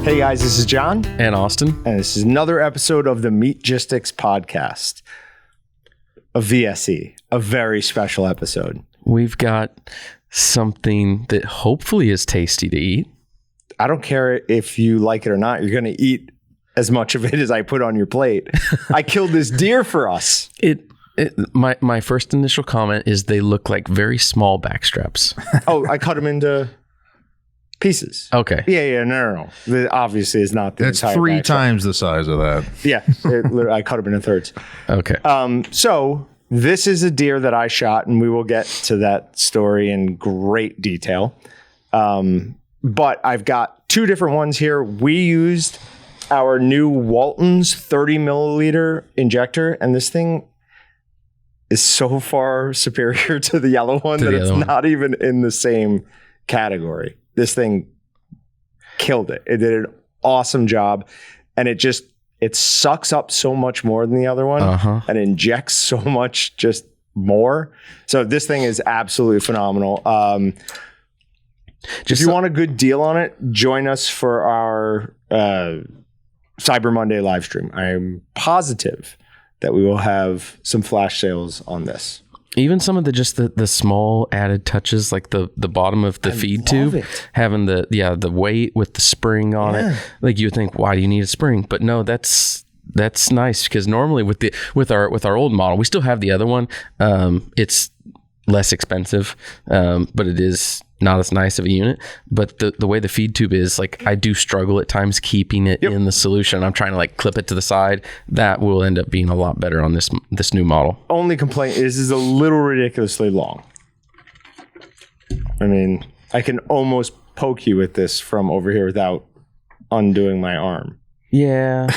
Hey guys, this is Jon and Austin, and this is another episode of the Meatgistics podcast, a VSE, a very special episode. We've got something that hopefully is tasty to eat. I don't care if you like it or not. You're going to eat as much of it as I put on your plate. I killed this deer for us. My first initial comment is they look like very small backstraps. Oh, I cut them into pieces. Okay. Yeah. No. It obviously is not the That's entire 3 backstrap. times the size of that. Yeah. I cut them into thirds. Okay. So this is a deer that I shot, and we will get to that story in great detail. But I've got 2 different ones here. We used our new Walton's 30 milliliter injector, and this thing is so far superior to the yellow one that it's not even in the same category. This thing killed it. It did an awesome job, and it sucks up so much more than the other one and injects so much just more. So this thing is absolutely phenomenal. If you want a good deal on it, join us for our Cyber Monday live stream. I'm positive that we will have some flash sales on this. Even some of the small added touches, like the bottom of the feed tube, having the weight with the spring on it. Like you would think, why do you need a spring? But no, that's nice, because normally with our old model, we still have the other one. It's less expensive, but it is not as nice of a unit. But the way the feed tube is, like, I do struggle at times keeping it in the solution. I'm trying to like clip it to the side. That will end up being a lot better on this new model. Only complaint is a little ridiculously long. I mean, I can almost poke you with this from over here without undoing my arm. Yeah.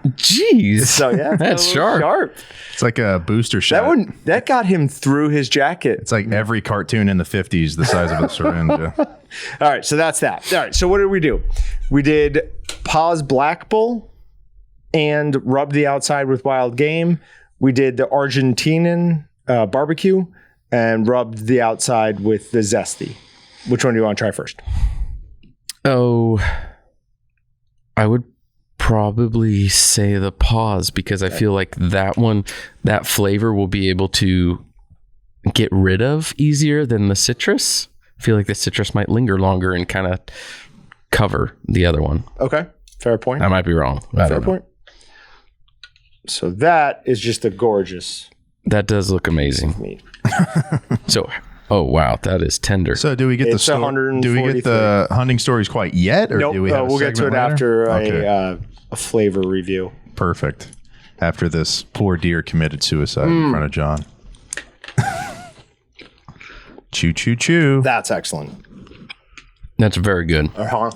Jeez. So yeah, that's sharp. It's like a booster shot. That got him through his jacket. It's like every cartoon in the 50s, the size of a syringe. All right, so that's that. All right, so what did we do? We did Paws Black Bull and rubbed the outside with wild game. We did the Argentinian barbecue and rubbed the outside with the zesty. Which one do you want to try first? Oh, I would probably say the Paws, because I feel like that flavor will be able to get rid of easier than the citrus. I feel like the citrus might linger longer and kind of cover the other one. Okay, fair point. I might be wrong. Fair point. So that is just a gorgeous. That does look amazing. Meat. So, oh wow, that is tender. So do we get the hunting stories quite yet, or nope, do we have we'll get to it later? After a flavor review. Perfect. After this poor deer committed suicide in front of Jon. Choo choo choo. That's excellent. That's very good. I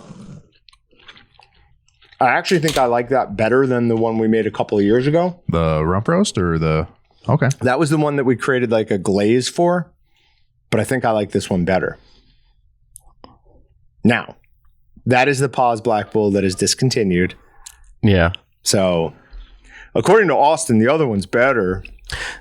actually think I like that better than the one we made a couple of years ago. The rump roast or the... Okay. That was the one that we created like a glaze for, but I think I like this one better. Now, that is the Paws Black Bull that is discontinued. Yeah. So, according to Austin, the other one's better.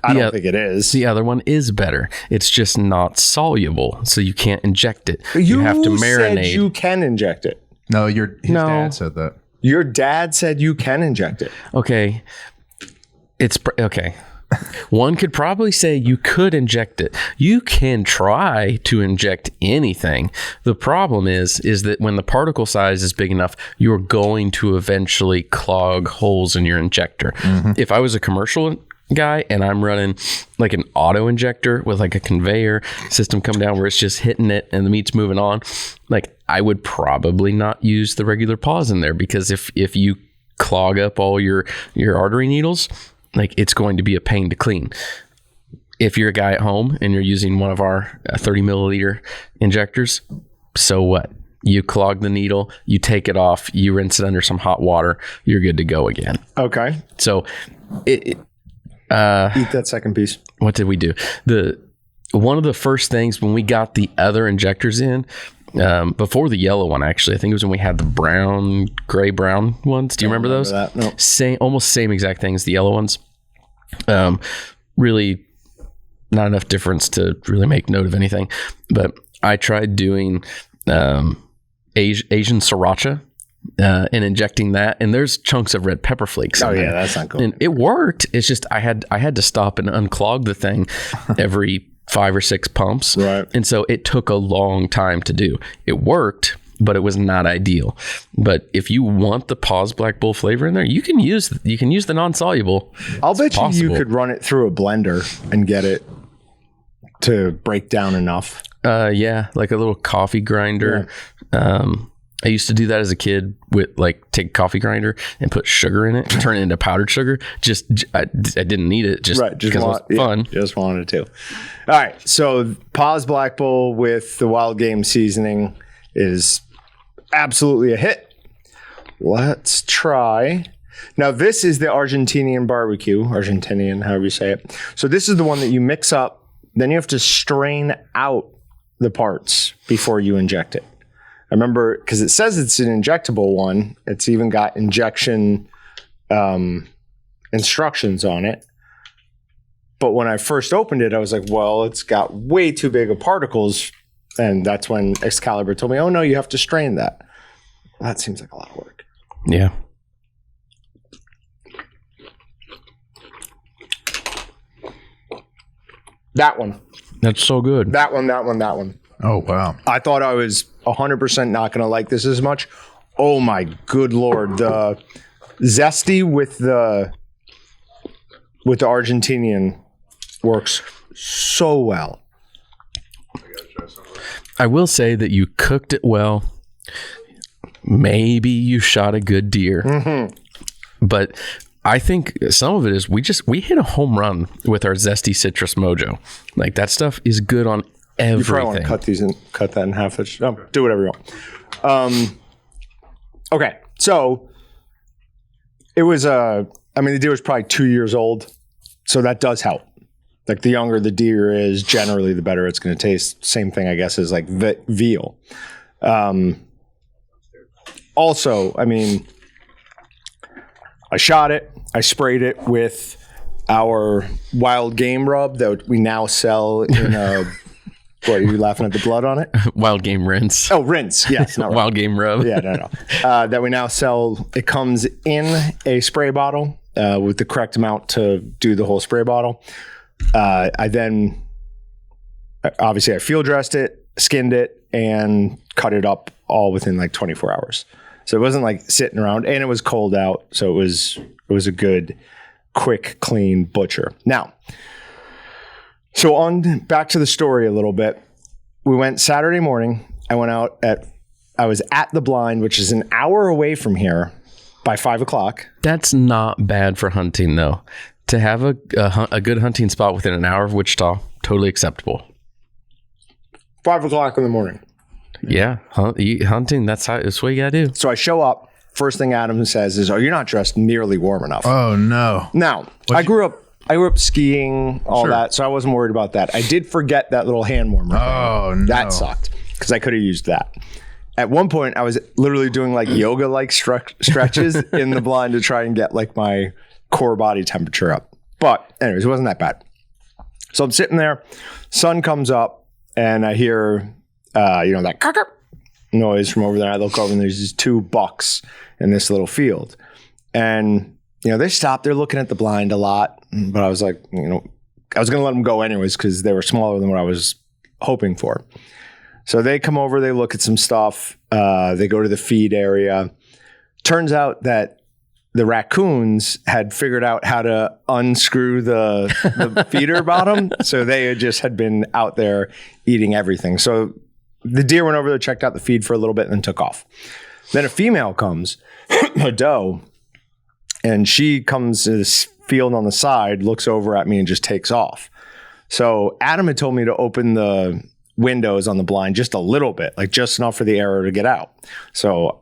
I don't think it is. The other one is better. It's just not soluble, so you can't inject it. You have to marinate. Said you can inject it. No, his dad said that. Your dad said you can inject it. Okay. Okay. One could probably say you could inject it. You can try to inject anything. The problem is that when the particle size is big enough, you're going to eventually clog holes in your injector. Mm-hmm. If I was a commercial guy and I'm running like an auto injector with like a conveyor system come down where it's just hitting it and the meat's moving on, like I would probably not use the regular Paws in there, because if you clog up all your artery needles, like it's going to be a pain to clean. If you're a guy at home and you're using one of our 30 milliliter injectors, so what? You clog the needle, you take it off, you rinse it under some hot water, you're good to go again. Okay. So eat that second piece. What did we do? One of the first things when we got the other injectors in, before the yellow one, actually, I think it was when we had the gray brown ones. Do you remember those? That. No. Almost same exact things. The yellow ones, really not enough difference to really make note of anything. But I tried doing a Asian sriracha and injecting that, and there's chunks of red pepper flakes. Oh in yeah, there. that's not good. And it worked. It's just I had to stop and unclog the thing every 5 or 6 pumps. Right. And so it took a long time to do. It worked, but it was not ideal. But if you want the Pause Black Bull flavor in there, you can use the non-soluble. I'll bet you possible. could run it through a blender and get it to break down enough. Yeah, like a little coffee grinder. I used to do that as a kid with take a coffee grinder and put sugar in it, turn it into powdered sugar. I didn't need it just because it was fun. Just wanted to. All right. So Pause Black Bull with the wild game seasoning is absolutely a hit. Let's try. Now this is the Argentinian barbecue, Argentinian, however you say it. So this is the one that you mix up. Then you have to strain out the parts before you inject it. I remember because it says it's an injectable one. It's even got injection instructions on it. But when I first opened it, I was like, well, it's got way too big of particles. And that's when Excalibur told me, oh, no, you have to strain that. Well, that seems like a lot of work. Yeah. That one. That's so good. That one. Oh, wow. I thought I was 100% not going to like this as much. Oh, my good Lord. The zesty with the Argentinian works so well. I will say that you cooked it well. Maybe you shot a good deer. Mm-hmm. But I think some of it is we hit a home run with our zesty citrus mojo. Like that stuff is good on everything. You probably want to cut that in half. Do whatever you want. Okay, so it was the deer was probably 2 years old, so that does help. Like the younger the deer is, generally the better it's going to taste. Same thing, I guess, as like veal. Also, I shot it. I sprayed it with our wild game rub that we now sell in a. What, are you laughing at the blood on it? Wild game rinse. Oh, rinse. Yes. Not Wild game rub. Yeah, no. That we now sell. It comes in a spray bottle with the correct amount to do the whole spray bottle. I then, obviously, I field dressed it, skinned it, and cut it up all within like 24 hours. So it wasn't like sitting around, and it was cold out. So it was a good, quick, clean butcher. Now, so on back to the story a little bit. We went Saturday morning. I was at the blind, which is an hour away from here, by 5 o'clock. That's not bad for hunting, though. To have a good hunting spot within an hour of Wichita, totally acceptable. 5 o'clock in the morning. Yeah, hunting. That's what you gotta do. So I show up. First thing Adam says is, "Oh, you're not dressed nearly warm enough." Oh no! Now I grew up skiing, all that, so I wasn't worried about that. I did forget that little hand warmer. Oh thing. no! That sucked because I could have used that. At one point, I was literally doing like yoga-like stretches in the blind to try and get like my core body temperature up. But anyways, it wasn't that bad. So I'm sitting there, sun comes up, and I hear, that noise from over there. I look over and there's these 2 bucks in this little field. And, they stopped. They're looking at the blind a lot. But I was like, I was going to let them go anyways because they were smaller than what I was hoping for. So they come over, they look at some stuff. They go to the feed area. Turns out that the raccoons had figured out how to unscrew the feeder bottom. So they had been out there eating everything. So the deer went over there, checked out the feed for a little bit, and then took off. Then a female comes, a doe, and she comes to this field on the side, looks over at me, and just takes off. So Adam had told me to open the windows on the blind just a little bit, like just enough for the arrow to get out. So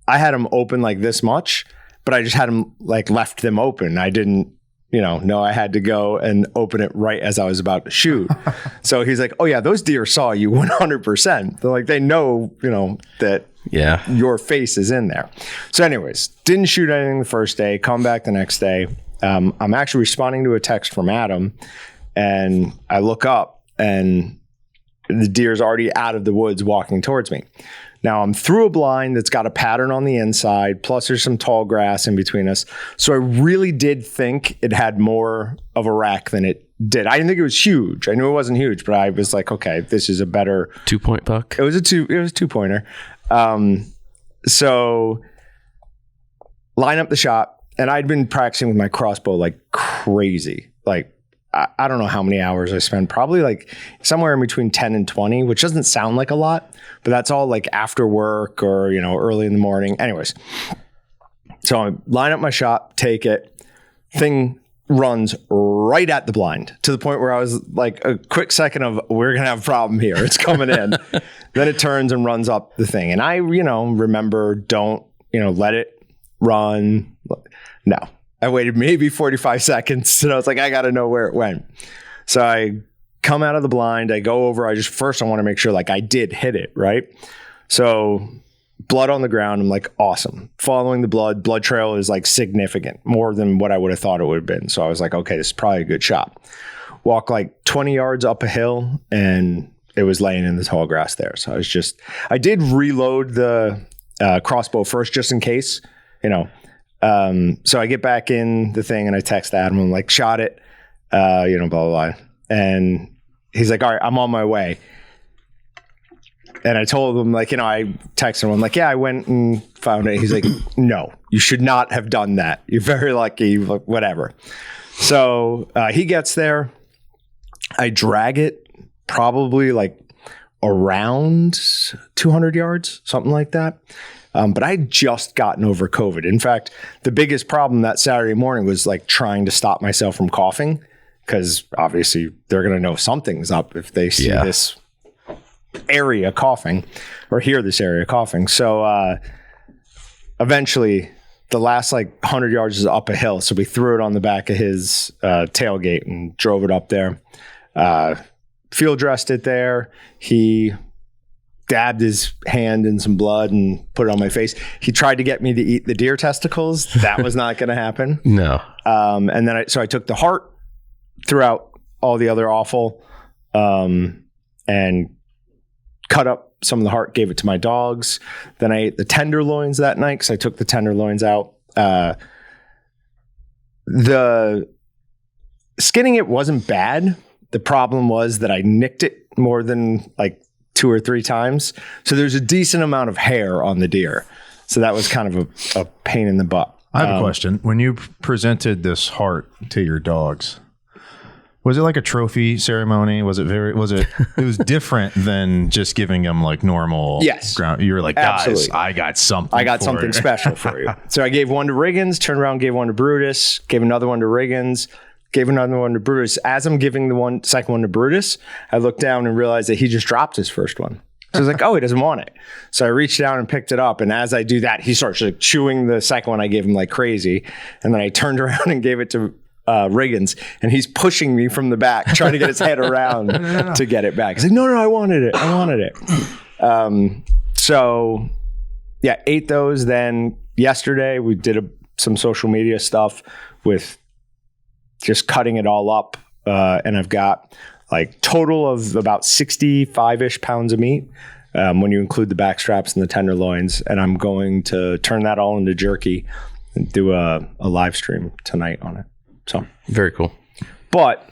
I had them open like this much, but I just had them like left them open. I didn't, know I had to go and open it right as I was about to shoot. So he's like, oh yeah, those deer saw you 100%. They're like, they know, that your face is in there. So anyways, didn't shoot anything the first day, come back the next day. I'm actually responding to a text from Adam, and I look up and the deer's already out of the woods walking towards me. Now I'm through a blind that's got a pattern on the inside, plus there's some tall grass in between us. So I really did think it had more of a rack than it did. I didn't think it was huge. I knew it wasn't huge, but I was like, okay, this is a better 2-point buck. It was a 2-pointer. So line up the shot, and I'd been practicing with my crossbow like crazy. Like, I don't know how many hours I spent, probably like somewhere in between 10 and 20, which doesn't sound like a lot, but that's all like after work or, early in the morning. Anyways, so I line up my shot, take it, thing runs right at the blind to the point where I was like a quick second of, we're going to have a problem here. It's coming in. Then it turns and runs up the thing. And I, remember, don't, let it run. No. I waited maybe 45 seconds and I was like, I got to know where it went. So I come out of the blind. I go over. I want to make sure like I did hit it. Right. So blood on the ground. I'm like, awesome. Following the blood trail is like significant, more than what I would have thought it would have been. So I was like, okay, this is probably a good shot. Walk like 20 yards up a hill and it was laying in the tall grass there. So I did reload the crossbow first, just in case, so I get back in the thing and I text Adam. I'm like, shot it, blah, blah, blah. And he's like, all right, I'm on my way. And I told him, like, I texted him. I'm like, yeah, I went and found it. He's like, no, you should not have done that. You're very lucky, whatever. So he gets there. I drag it probably like around 200 yards, something like that. But I'd just gotten over COVID. In fact, the biggest problem that Saturday morning was like trying to stop myself from coughing, because obviously they're going to know something's up if they see this area coughing or hear this area coughing. So eventually the last like 100 yards is up a hill. So we threw it on the back of his tailgate and drove it up there. Field dressed it there. He dabbed his hand in some blood and put it on my face. He tried to get me to eat the deer testicles. That was not going to happen. No. And then I took the heart, threw out all the other offal, and cut up some of the heart, gave it to my dogs. Then I ate the tenderloins that night because I took the tenderloins out. The skinning it wasn't bad. The problem was that I nicked it more than like 2 or 3 times. So there's a decent amount of hair on the deer. So that was kind of a pain in the butt. I have a question. When you presented this heart to your dogs, was it like a trophy ceremony? Was it it was different than just giving them like normal ground? You were like, guys, absolutely. I got something special for you. So I gave one to Riggins, turned around, gave one to Brutus, gave another one to Riggins, gave another one to Brutus. As I'm giving the second one to Brutus, I looked down and realized that he just dropped his first one. So I was like, oh, he doesn't want it. So I reached down and picked it up. And as I do that, he starts like chewing the second one I gave him like crazy. And then I turned around and gave it to Riggins, and he's pushing me from the back, trying to get his head around to get it back. He's like, no, I wanted it. So yeah, ate those. Then yesterday we did some social media stuff with just cutting it all up. And I've got like total of about 65-ish pounds of meat when you include the back straps and the tenderloins. And I'm going to turn that all into jerky and do a live stream tonight on it. So very cool, but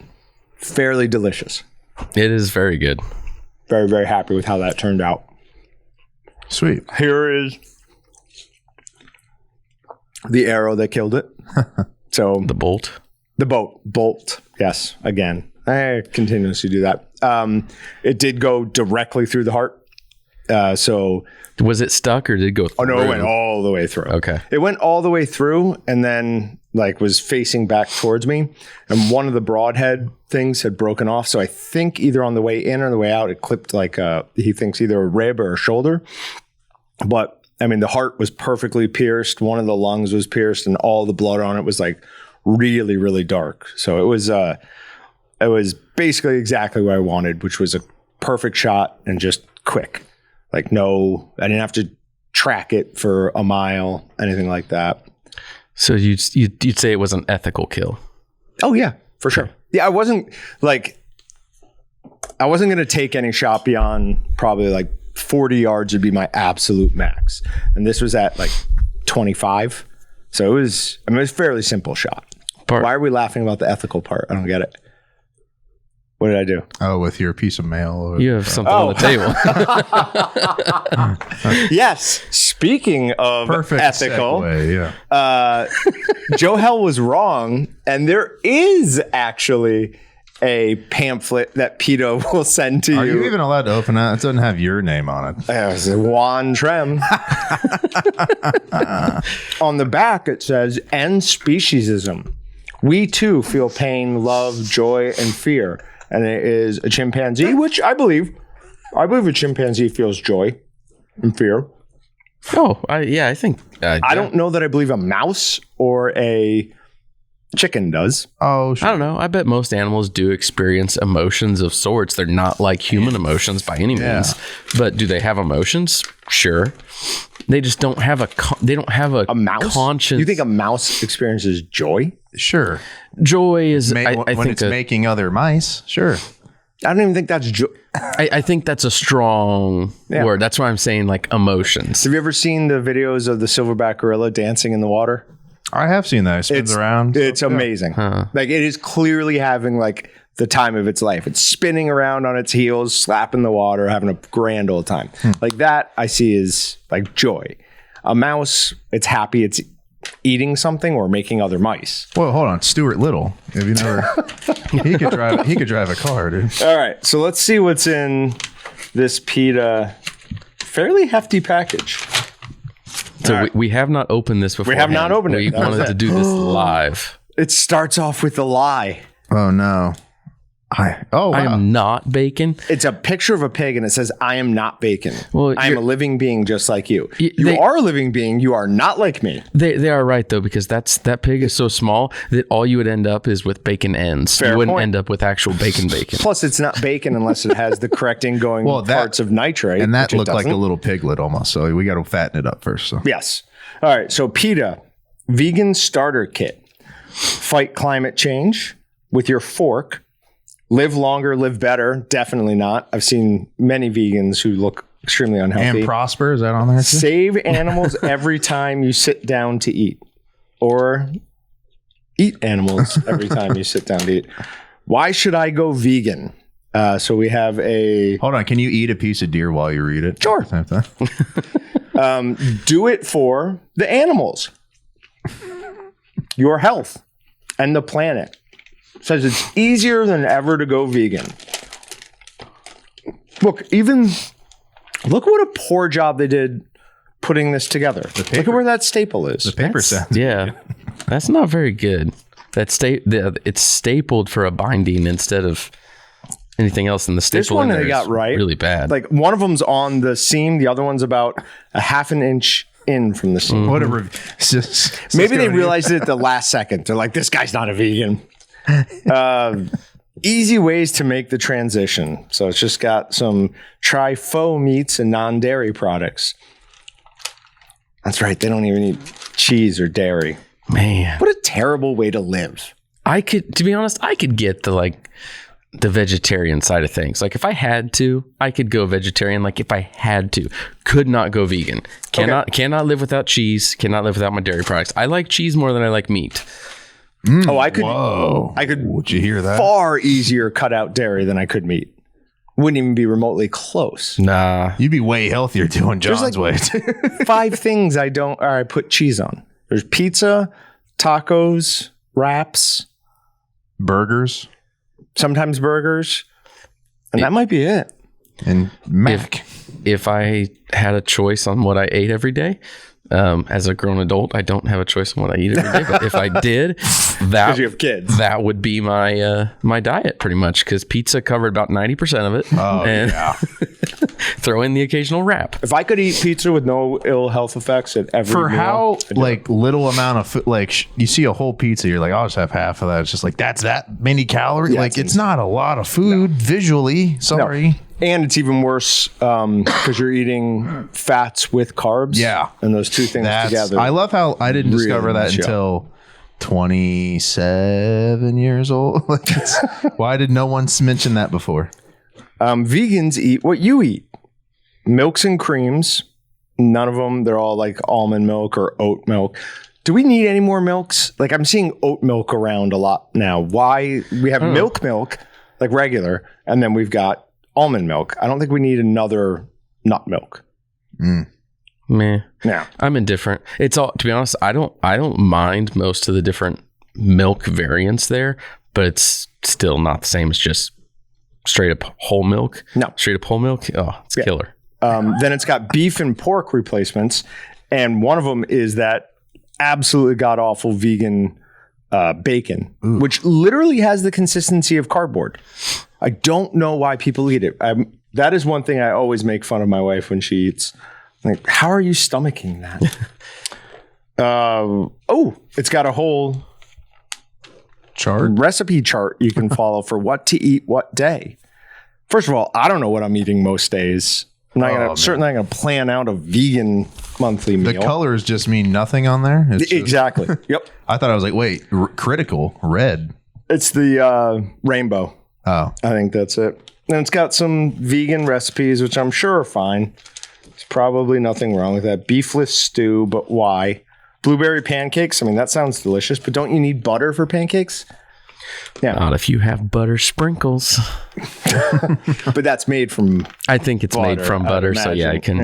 fairly delicious. It is very good. Very, very happy with how that turned out. Sweet. Here is the arrow that killed it. So the bolt. Yes. Again, I continuously do that. It did go directly through the heart. So was it stuck or did it go through? Oh no, it went all the way through. Okay. It went all the way through and then like was facing back towards me. And one of the broadhead things had broken off. So I think either on the way in or the way out, it clipped like he thinks either a rib or a shoulder. But I mean, the heart was perfectly pierced. One of the lungs was pierced and all the blood on it was like really, really dark. So it was basically exactly what I wanted, which was a perfect shot and just quick. Like I didn't have to track it for a mile, anything like that. So you'd say it was an ethical kill? Oh yeah, for sure. Yeah, I wasn't like, I wasn't going to take any shot beyond probably like 40 yards would be my absolute max. And this was at like 25. So it was a fairly simple shot. Why are we laughing about the ethical part? I don't get it. What did I do? Oh, with your piece of mail. You have something on the table. Yes. Speaking of Perfect ethical, segue, yeah. Joe Hell was wrong. And there is actually a pamphlet that PETA will send to you. Are you even allowed to open that? It doesn't have your name on it. It's Juan Trem. On the back, it says, "End speciesism. We too feel pain, love, joy, and fear." And it is a chimpanzee, which I believe a chimpanzee feels joy and fear. Oh, I think. I don't know that I believe a mouse or a chicken does. Oh, sure. I don't know. I bet most animals do experience emotions of sorts. They're not like human emotions by any means. But do they have emotions? Sure. They just don't have a mouse conscience. You think a mouse experiences joy? Sure. Joy is when it's making other mice. Sure. I don't even think that's joy. I think that's a strong word. That's why I'm saying like emotions. Have you ever seen the videos of the silverback gorilla dancing in the water? I have seen that. It spins around. It's amazing. Huh. Like it is clearly having like the time of its life. It's spinning around on its heels, slapping the water, having a grand old time. Like that I see is like joy. A mouse, it's happy. It's eating something or making other mice. Well, hold on. Stuart Little. Have you never? He could drive a car, dude. All right. So let's see what's in this PETA fairly hefty package. So we have not opened this before. We have not opened it. We wanted to do this live. It starts off with a lie. Oh, no. Wow. I am not bacon. It's a picture of a pig and it says, "I am not bacon. Well, I am a living being just like you." You are a living being. You are not like me. They are right, though, because that pig is so small that all you would end up is with bacon ends. You wouldn't end up with actual bacon. Plus, it's not bacon unless it has the correct ingoing parts of nitrate. And that looked like a little piglet almost. So we got to fatten it up first. So. Yes. All right. So PETA, vegan starter kit. Fight climate change with your fork. Live longer, live better. Definitely not. I've seen many vegans who look extremely unhealthy. And prosper, is that on there too? Save animals every time you sit down to eat. Or eat animals every time you sit down to eat. Why should I go vegan? So we have a... Hold on. Can you eat a piece of deer while you read it? Sure. Do it for the animals. Your health and the planet. Says it's easier than ever to go vegan. Look what a poor job they did putting this together. Look at where that staple is. The paper sounds. Yeah, that's not very good. It's stapled for a binding instead of anything else in the staple. This one they got right. Really bad. Like one of them's on the seam, the other one's about a half an inch in from the seam. Whatever. Maybe they realized it at the last second. They're like, this guy's not a vegan. Easy ways to make the transition. So it's just got some tri-faux meats and non-dairy products. That's right. They don't even eat cheese or dairy. Man, what a terrible way to live. To be honest, I could get the vegetarian side of things. Like if I had to, I could go vegetarian. Like if I had to, could not go vegan. Cannot live without cheese. Cannot live without my dairy products. I like cheese more than I like meat. I could. Whoa. I could. Would you hear that? Far easier cut out dairy than I could meat. Wouldn't even be remotely close. Nah, you'd be way healthier doing John's way. 5 things I put cheese on. There's pizza, tacos, wraps, burgers, sometimes burgers, and that might be it. And mac. If I had a choice on what I ate every day. As a grown adult, I don't have a choice on what I eat every day. But if I did, because you have kids, that would be my my diet pretty much. Because pizza covered about 90% of it. Oh, and yeah. Throw in the occasional wrap. If I could eat pizza with no ill health effects at every for meal, how little amount of food, you see a whole pizza, you're like, I'll just have half of that. It's just like that's that many calories. Yeah, it's not a lot of food visually. Sorry. No. And it's even worse because you're eating fats with carbs. Yeah. And those two things together. I love how I didn't discover that until 27 years old. Why did no one mention that before? Vegans eat what you eat. Milks and creams. None of them. They're all like almond milk or oat milk. Do we need any more milks? Like I'm seeing oat milk around a lot now. Why? We have milk, like regular, and then we've got almond milk. I don't think we need another nut milk. Meh. Yeah. I'm indifferent. It's all, to be honest, I don't mind most of the different milk variants there, but it's still not the same as just straight up whole milk. No. Straight up whole milk. Oh, it's killer. Then it's got beef and pork replacements. And one of them is that absolutely god awful vegan bacon, which literally has the consistency of cardboard. I don't know why people eat it. That is one thing I always make fun of my wife when she eats. Like, how are you stomaching that? It's got a whole recipe chart you can follow for what to eat what day. First of all, I don't know what I'm eating most days. I'm not certainly not going to plan out a vegan monthly meal. The colors just mean nothing on there? Exactly. Yep. I thought I was like, wait, critical, red. It's the rainbow. Oh. I think that's it. And it's got some vegan recipes, which I'm sure are fine. There's probably nothing wrong with that. Beefless stew, but why? Blueberry pancakes. I mean, that sounds delicious, but don't you need butter for pancakes? Yeah. Not if you have butter sprinkles. But that's made from I think it's made from butter, so yeah, I can do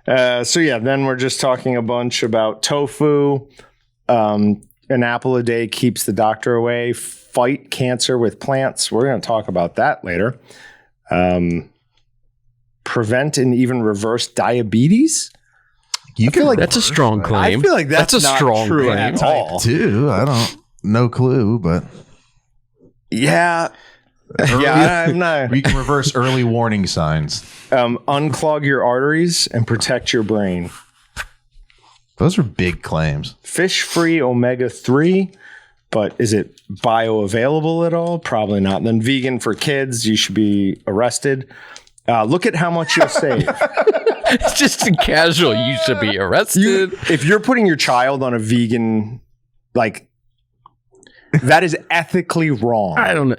that. Then we're just talking a bunch about tofu. An apple a day keeps the doctor away. Fight cancer with plants. We're going to talk about that later. Prevent and even reverse diabetes. That's a strong claim. I feel like that's a strong claim at all. Too. I don't. No clue, but yeah. I'm not. We can reverse early warning signs. Unclog your arteries and protect your brain. Those are big claims. Fish-free omega-3, but is it bioavailable at all? Probably not. Then vegan for kids, you should be arrested. Look at how much you'll save. It's just a casual. You should be arrested. If you're putting your child on a vegan, like, that is ethically wrong. I don't know.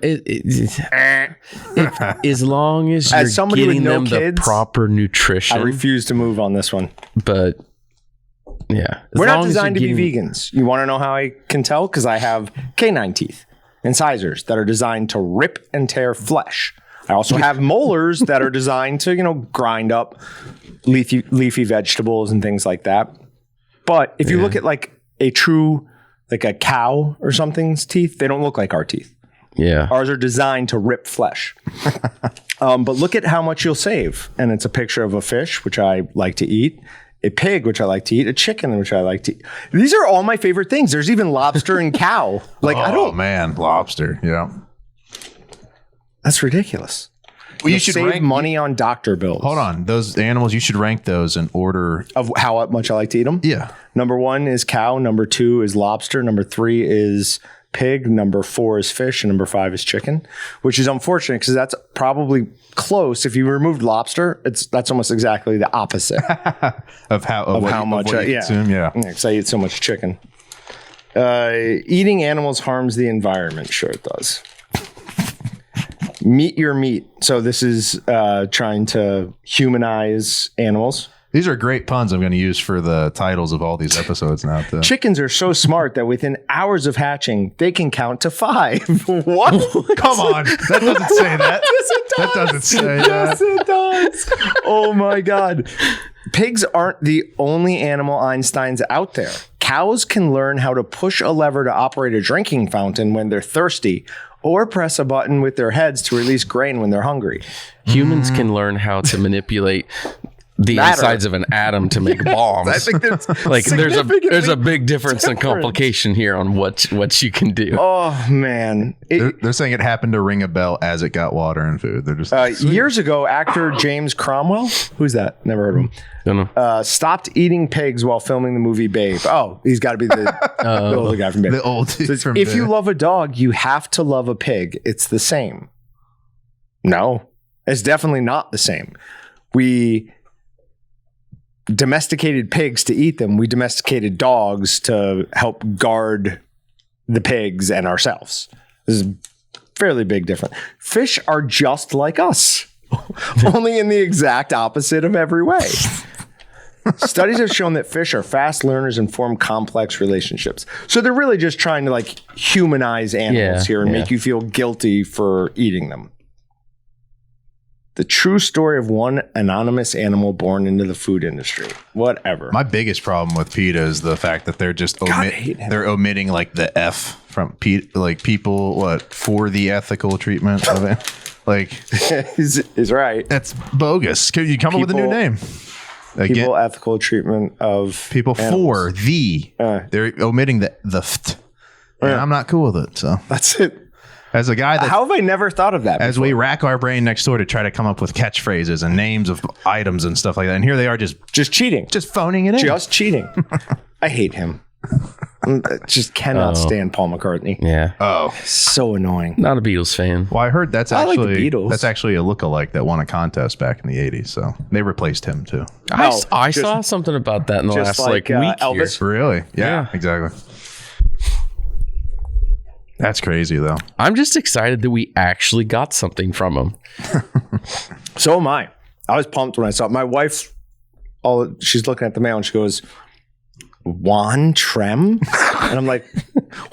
As long as you're somebody getting with no them kids, the proper nutrition. I refuse to move on this one. But yeah, we're not designed to be vegans. You want to know how I can tell? Because I have canine teeth, incisors that are designed to rip and tear flesh. I also have molars that are designed to, grind up leafy vegetables and things like that. But if you look at like a true, like a cow or something's teeth, they don't look like our teeth. Yeah. Ours are designed to rip flesh. But look at how much you'll save. And it's a picture of a fish, which I like to eat, a pig, which I like to eat, a chicken, which I like to eat. These are all my favorite things. There's even lobster and cow. Lobster. Yeah. That's ridiculous. Well, you should save money on doctor bills. Hold on. Those animals, you should rank those in order of how much I like to eat them. Yeah. Number 1 is cow. Number 2 is lobster. Number 3 is pig. Number 4 is fish. And number 5 is chicken, which is unfortunate because that's probably close. If you removed lobster, that's almost exactly the opposite of how much I consume. Yeah. Because I eat so much chicken. Eating animals harms the environment. Sure, it does. Meat your meat. So this is trying to humanize animals. These are great puns I'm going to use for the titles of all these episodes now. Chickens are so smart that within hours of hatching, they can count to 5. What? Come on. That doesn't say that. Yes, it does. That doesn't say that. Yes, it does. Oh, my God. Pigs aren't the only animal Einsteins out there. Cows can learn how to push a lever to operate a drinking fountain when they're thirsty, or press a button with their heads to release grain when they're hungry. Humans can learn how to manipulate the insides of an atom to make bombs. I think that's like there's a big difference and complication here on what you can do. Oh man, they're saying it happened to ring a bell as it got water and food. They're just years ago, actor James Cromwell, who's that? Never heard of him. Don't know. Stopped eating pigs while filming the movie Babe. Oh, he's got to be the older guy from Babe. The old from If you love a dog, you have to love a pig. It's the same. No, it's definitely not the same. We domesticated pigs to eat them. We domesticated dogs to help guard the pigs and ourselves. This is fairly big difference. Fish are just like us, only in the exact opposite of every way. Studies have shown that fish are fast learners and form complex relationships. So they're really just trying to like humanize animals here and make you feel guilty for eating them. The true story of one anonymous animal born into the food industry. Whatever. My biggest problem with PETA is the fact that they're just they're omitting like the F from PETA, like people for the ethical treatment of it. Like he's right. That's bogus. Could you come up with a new name? Again, people ethical treatment of people animals. For the they're omitting the ft, and I'm not cool with it. So that's it. As a guy that how have I never thought of that as before? we rack our brain next door to try to come up with catchphrases and names of items and stuff like that, and here they are just cheating, just phoning it in, just cheating. I hate him. Just cannot stand Paul McCartney. Yeah. Oh, so annoying. Not a Beatles fan. Well, I heard that's actually like the Beatles. That's actually a lookalike that won a contest back in the 80s. So they replaced him too. I saw something about that in the last week Elvis. here. Really? Yeah, exactly. That's crazy though. I'm just excited that we actually got something from him. So am I. I was pumped when I saw it. My wife, she's looking at the mail and she goes, Juan Trem? And I'm like,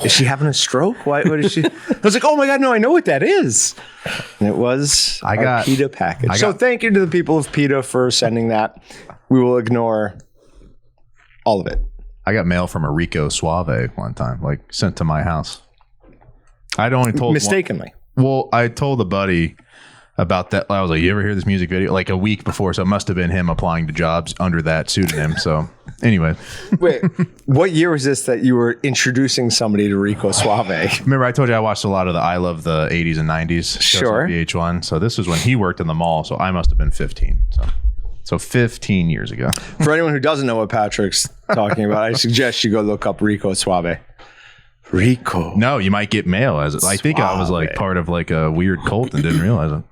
is she having a stroke? What is she? I was like, oh my God, no, I know what that is. And it was our PETA package. So thank you to the people of PETA for sending that. We will ignore all of it. I got mail from a Rico Suave one time, like sent to my house. I'd only told mistakenly. Well, I told a buddy about that. I was like, you ever hear this music video? Like a week before. So it must have been him applying to jobs under that pseudonym. So anyway. Wait, what year was this that you were introducing somebody to Rico Suave? Remember I told you I watched a lot of I love the 80s and 90s shows on VH1. So this was when he worked in the mall. So I must have been 15. So 15 years ago. For anyone who doesn't know what Patrick's talking about, I suggest you go look up Rico Suave. Rico. No, you might get mail as it. I think I was like part of like a weird cult and didn't realize it.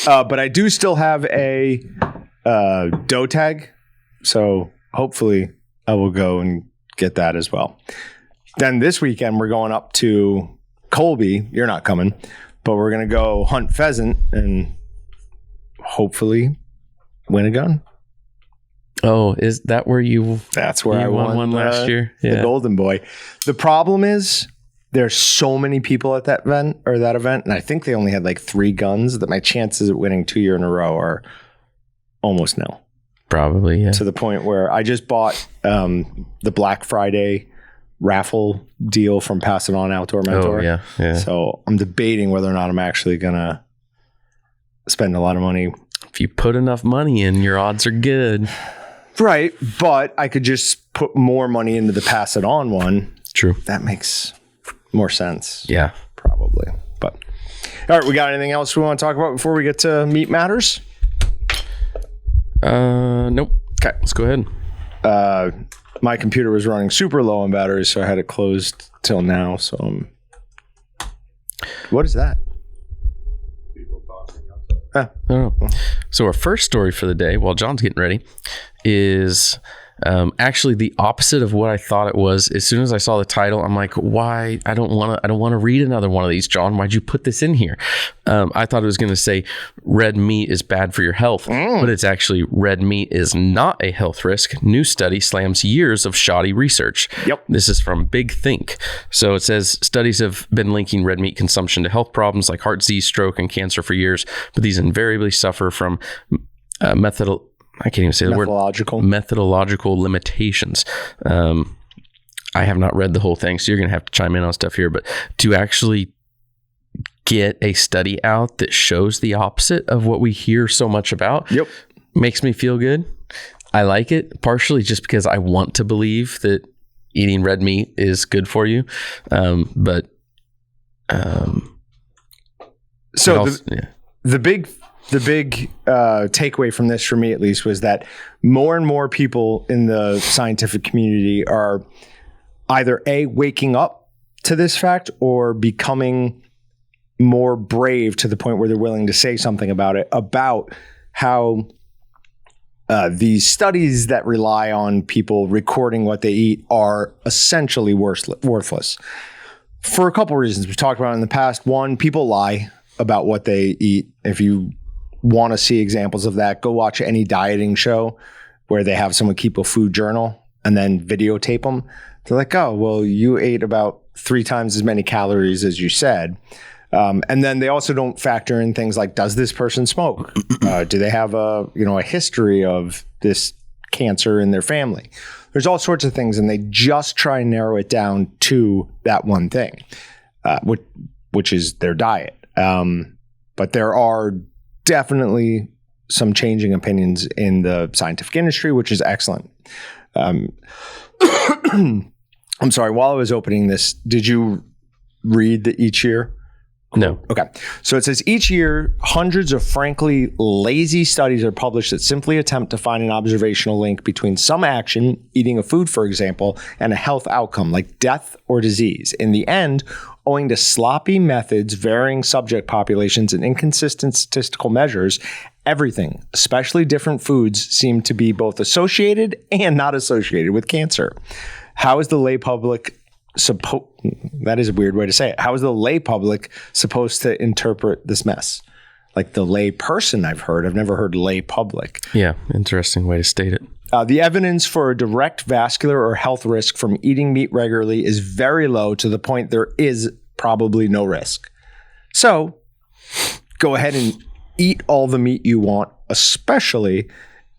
But I do still have a dough tag. So hopefully I will go and get that as well. Then this weekend we're going up to Colby. You're not coming, but we're going to go hunt pheasant and hopefully win a gun. Oh, is that where you? That's where I won one last year. Yeah. The Golden Boy. The problem is there's so many people at that event, and I think they only had like 3 guns that my chances of winning 2 years in a row are almost nil. Probably, yeah. To the point where I just bought the Black Friday raffle deal from Pass It On Outdoor Mentor. Oh, yeah. So I'm debating whether or not I'm actually gonna spend a lot of money. If you put enough money in, your odds are good. Right, but I could just put more money into the Pass It On one. True. That makes more sense. Yeah. Probably. But all right, we got anything else we want to talk about before we get to Meat Matters? Nope. Okay, let's go ahead. My computer was running super low on batteries, so I had it closed till now. So what is that? Oh. So our first story for the day, while John's getting ready, is actually the opposite of what I thought it was. As soon as I saw the title, I'm like, why? I don't want to read another one of these, John. Why'd you put this in here? I thought it was going to say red meat is bad for your health, but it's actually red meat is not a health risk. New study slams years of shoddy research. Yep. This is from Big Think. So it says studies have been linking red meat consumption to health problems like heart disease, stroke, and cancer for years, but these invariably suffer from I can't even say the word. Methodological limitations. I have not read the whole thing, so you're going to have to chime in on stuff here. But to actually get a study out that shows the opposite of what we hear so much about, makes me feel good. I like it, partially just because I want to believe that eating red meat is good for you. The big takeaway from this, for me at least, was that more and more people in the scientific community are either waking up to this fact or becoming more brave to the point where they're willing to say something about it, about how these studies that rely on people recording what they eat are essentially worthless. for a couple reasons. We've talked about it in the past. One, people lie about what they eat. If you want to see examples of that, go watch any dieting show where they have someone keep a food journal and then videotape them. They're like, oh, well, you ate about 3 times as many calories as you said. And then they also don't factor in things like, does this person smoke? Do they have a history of this cancer in their family? There's all sorts of things, and they just try and narrow it down to that one thing, which is their diet. But there are definitely some changing opinions in the scientific industry, which is excellent. I'm sorry, while I was opening this, did you read the each year? No. Okay. So it says each year, hundreds of frankly lazy studies are published that simply attempt to find an observational link between some action, eating a food, for example, and a health outcome like death or disease. In the end, owing to sloppy methods, varying subject populations, and inconsistent statistical measures, everything, especially different foods, seem to be both associated and not associated with cancer. How is the lay public that is a weird way to say it. How is the lay public supposed to interpret this mess? Like the lay person I've never heard lay public. Yeah, interesting way to state it. The evidence for a direct vascular or health risk from eating meat regularly is very low, to the point there is probably no risk. So go ahead and eat all the meat you want, especially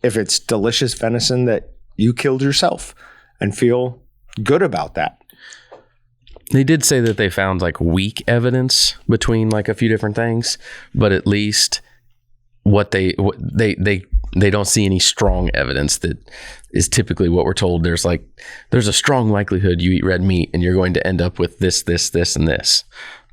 if it's delicious venison that you killed yourself, and feel good about that. They did say that they found like weak evidence between like a few different things, but at least they don't see any strong evidence. That is typically what we're told. There's a strong likelihood you eat red meat and you're going to end up with this, and this.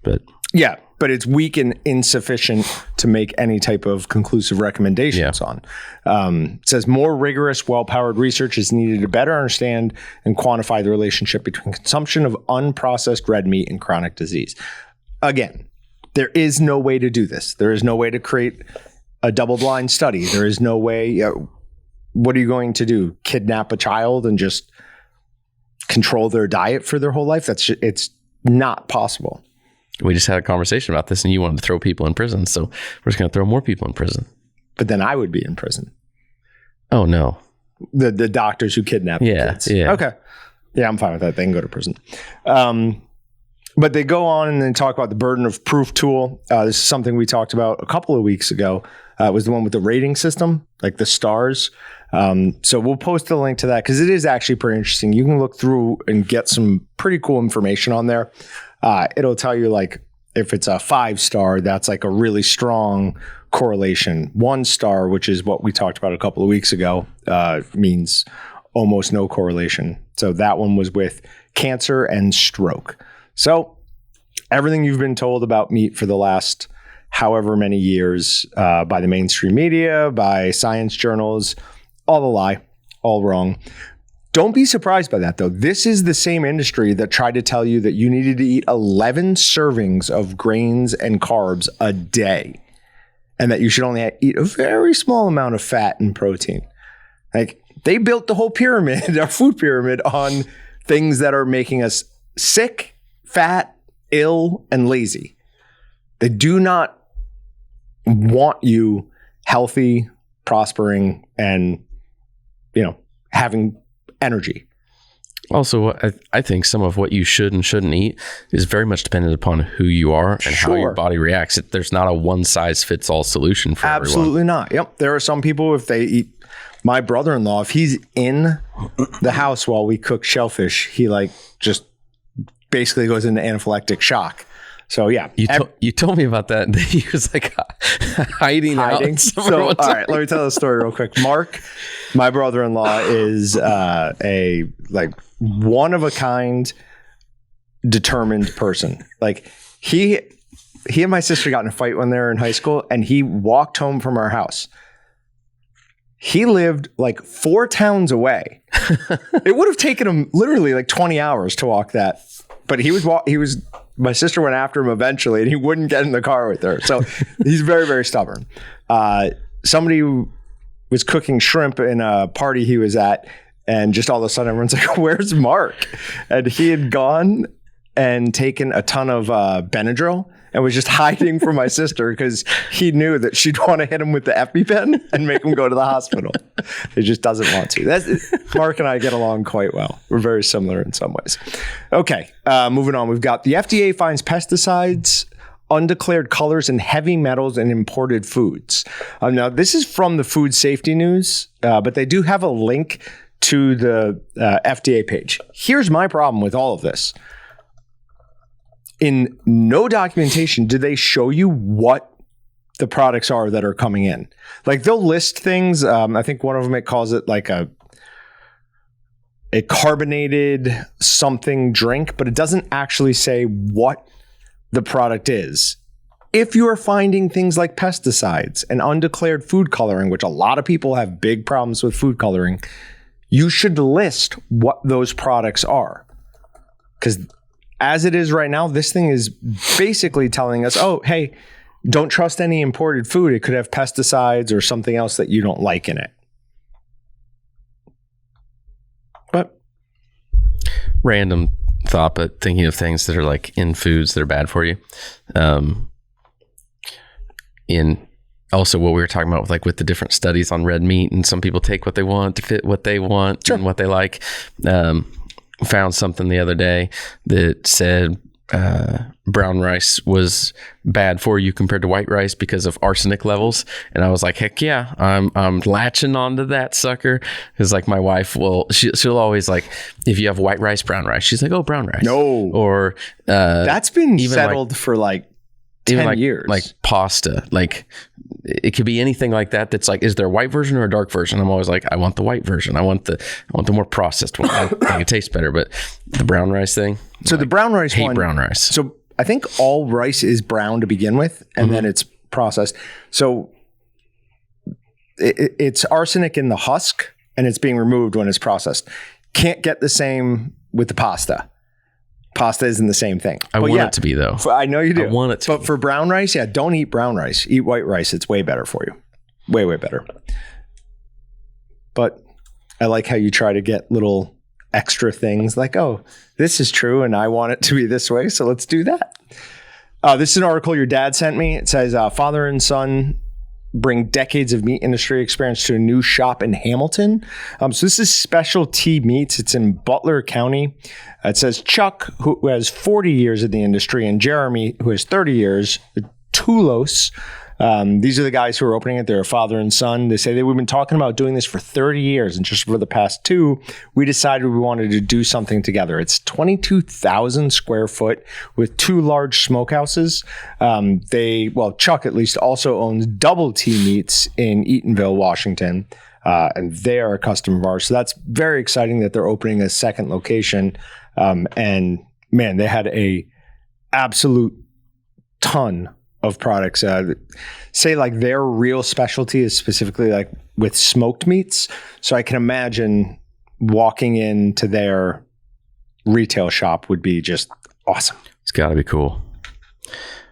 But yeah, but it's weak and insufficient to make any type of conclusive recommendations on. It says more rigorous, well-powered research is needed to better understand and quantify the relationship between consumption of unprocessed red meat and chronic disease. Again, there is no way to do this. There is no way to create a double-blind study. There is no way. What are you going to do? Kidnap a child and just control their diet for their whole life? It's not possible. We just had a conversation about this, and you wanted to throw people in prison, so we're just going to throw more people in prison. But then I would be in prison. Oh, no. The doctors who kidnap kids. Yeah. Okay. Yeah, I'm fine with that. They can go to prison. But they go on and then talk about the burden of proof tool. This is something we talked about a couple of weeks ago. It was the one with the rating system, like the stars. So we'll post a link to that because it is actually pretty interesting. You can look through and get some pretty cool information on there. It'll tell you like if it's a 5-star, that's like a really strong correlation. 1-star, which is what we talked about a couple of weeks ago, means almost no correlation. So that one was with cancer and stroke. So everything you've been told about meat for the last however many years by the mainstream media, by science journals, all a lie, all wrong. Don't be surprised by that, though. This is the same industry that tried to tell you that you needed to eat 11 servings of grains and carbs a day, and that you should only eat a very small amount of fat and protein. Like, they built the whole pyramid, our food pyramid, on things that are making us sick, fat, ill, and lazy. They do not want you healthy, prospering, and, having energy. Also, I think some of what you should and shouldn't eat is very much dependent upon who you are and how your body reacts. There's not a one-size-fits-all solution for everyone. Absolutely not. Yep. There are some people, if they eat, my brother-in-law, if he's in the house while we cook shellfish, he just basically goes into anaphylactic shock. So yeah, you told me about that. He was hiding. So all right, let me tell the story real quick. Mark, my brother-in-law, is a one of a kind, determined person. Like he and my sister got in a fight when they were in high school, and he walked home from our house. He lived 4 towns away. It would have taken him literally 20 hours to walk that, but he was. My sister went after him eventually, and he wouldn't get in the car with her. So he's very, very stubborn. Somebody was cooking shrimp in a party he was at, and just all of a sudden everyone's like, "Where's Mark?" And he had gone and taken a ton of Benadryl and was just hiding from my sister because he knew that she'd want to hit him with the EpiPen and make him go to the hospital. He just doesn't want to. Mark and I get along quite well. We're very similar in some ways. Okay, moving on. We've got the FDA finds pesticides, undeclared colors, and heavy metals in imported foods. Now, this is from the Food Safety News, but they do have a link to the FDA page. Here's my problem with all of this. In no documentation do they show you what the products are that are coming in. Like they'll list things. I think one of them, it calls it like a carbonated something drink, but it doesn't actually say what the product is. If you are finding things like pesticides and undeclared food coloring, which a lot of people have big problems with food coloring, you should list what those products are. Because as it is right now, this thing is basically telling us, oh, hey, don't trust any imported food. It could have pesticides or something else that you don't like in it. But random thought, but thinking of things that are like in foods that are bad for you. In also what we were talking about with like with the different studies on red meat, and some people take what they want to fit what they want and what they like. Found something the other day that said brown rice was bad for you compared to white rice because of arsenic levels, and I was like, heck yeah, I'm latching onto that sucker. Because like my wife will, she'll always like, if you have white rice, brown rice, she's like, oh, brown rice. No, or that's been settled for like 10 years. Like pasta, like it could be anything like that. That's like, is there a white version or a dark version? I'm always like, I want the white version. I want the more processed one. I think it tastes better. But the brown rice thing. So the brown rice hate brown rice. So I think all rice is brown to begin with, and then it's processed. So it's arsenic in the husk, and it's being removed when it's processed. Can't get the same with the pasta. Pasta isn't the same thing. I want it to be, though. I know you do. I want it to But for brown rice, don't eat brown rice. Eat white rice. It's way better for you. Way, way better. But I like how you try to get little extra things like, oh, this is true and I want it to be this way, so let's do that. This is an article your dad sent me. It says, father and son bring decades of meat industry experience to a new shop in Hamilton. So this is Specialty Meats. It's in Butler County. It says Chuck, who has 40 years in the industry, and Jeremy, who has 30 years, Tulos. These are the guys who are opening it. They're a father and son. They say we've been talking about doing this for 30 years. And just for the past 2, we decided we wanted to do something together. It's 22,000 square foot with 2 large smokehouses. Chuck at least also owns Double T Meats in Eatonville, Washington. And they are a customer of ours. So that's very exciting that they're opening a second location. And man, they had a absolute ton of products. Say like their real specialty is specifically like with smoked meats. So I can imagine walking into their retail shop would be just awesome. It's got to be cool.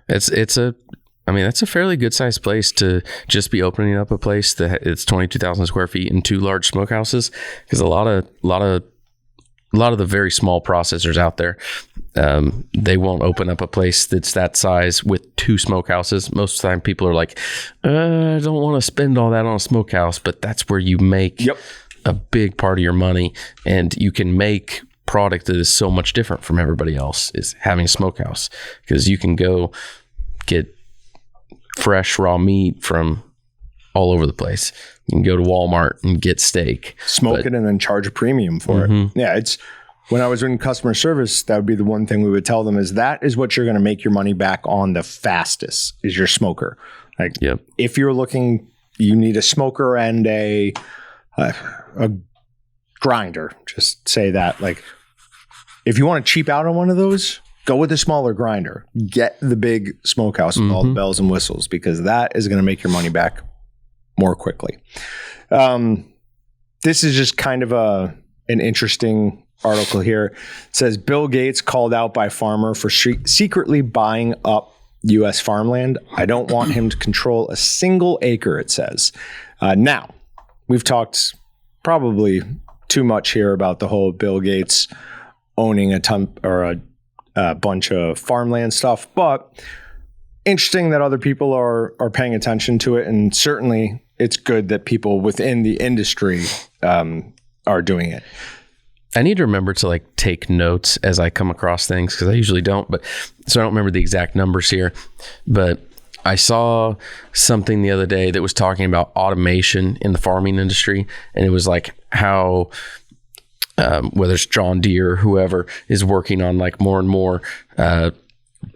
That's a fairly good sized place to just be opening up a place that it's 22,000 square feet and 2 large smokehouses. Because a lot of the very small processors out there, they won't open up a place that's that size with 2 smokehouses. Most of the time people are like, I don't want to spend all that on a smokehouse, but that's where you make a big part of your money, and you can make product that is so much different from everybody else is having a smokehouse, because you can go get fresh raw meat from all over the place. You can go to Walmart and get steak, smoke it, and then charge a premium for it. Yeah, it's when I was in customer service, that would be the one thing we would tell them is that is what you're going to make your money back on the fastest is your smoker. Like if you're looking, you need a smoker and a grinder. Just say that. Like if you want to cheap out on one of those, go with a smaller grinder. Get the big smokehouse with all the bells and whistles, because that is going to make your money back more quickly. This is just kind of an interesting article here. It says Bill Gates called out by farmer for secretly buying up U.S. farmland. I don't want him to control a single acre, it says. Now, we've talked probably too much here about the whole Bill Gates owning a ton or a bunch of farmland stuff, but interesting that other people are paying attention to it. And certainly it's good that people within the industry are doing it. I need to remember to like take notes as I come across things, because I usually don't, but so I don't remember the exact numbers here, but I saw something the other day that was talking about automation in the farming industry. And it was like how, whether it's John Deere or whoever is working on like more and more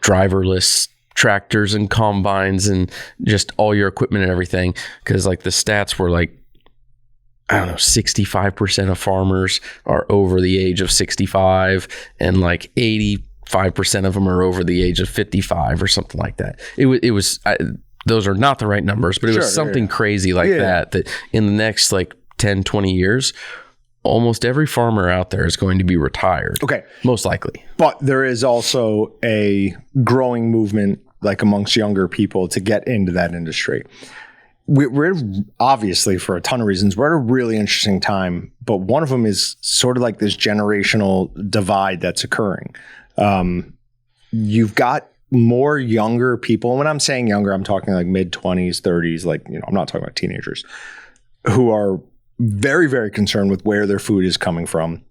driverless tractors and combines and just all your equipment and everything. Cause like the stats were like, I don't know, 65% of farmers are over the age of 65 and like 85% of them are over the age of 55 or something like that. It was those are not the right numbers, but it was something crazy like that in the next like 10, 20 years, almost every farmer out there is going to be retired. Okay. Most likely. But there is also a growing movement like amongst younger people to get into that industry. We're obviously, for a ton of reasons, we're at a really interesting time, but one of them is sort of like this generational divide that's occurring. You've got more younger people. And when I'm saying younger, I'm talking like mid-20s, 30s, like, I'm not talking about teenagers, who are very, very concerned with where their food is coming from,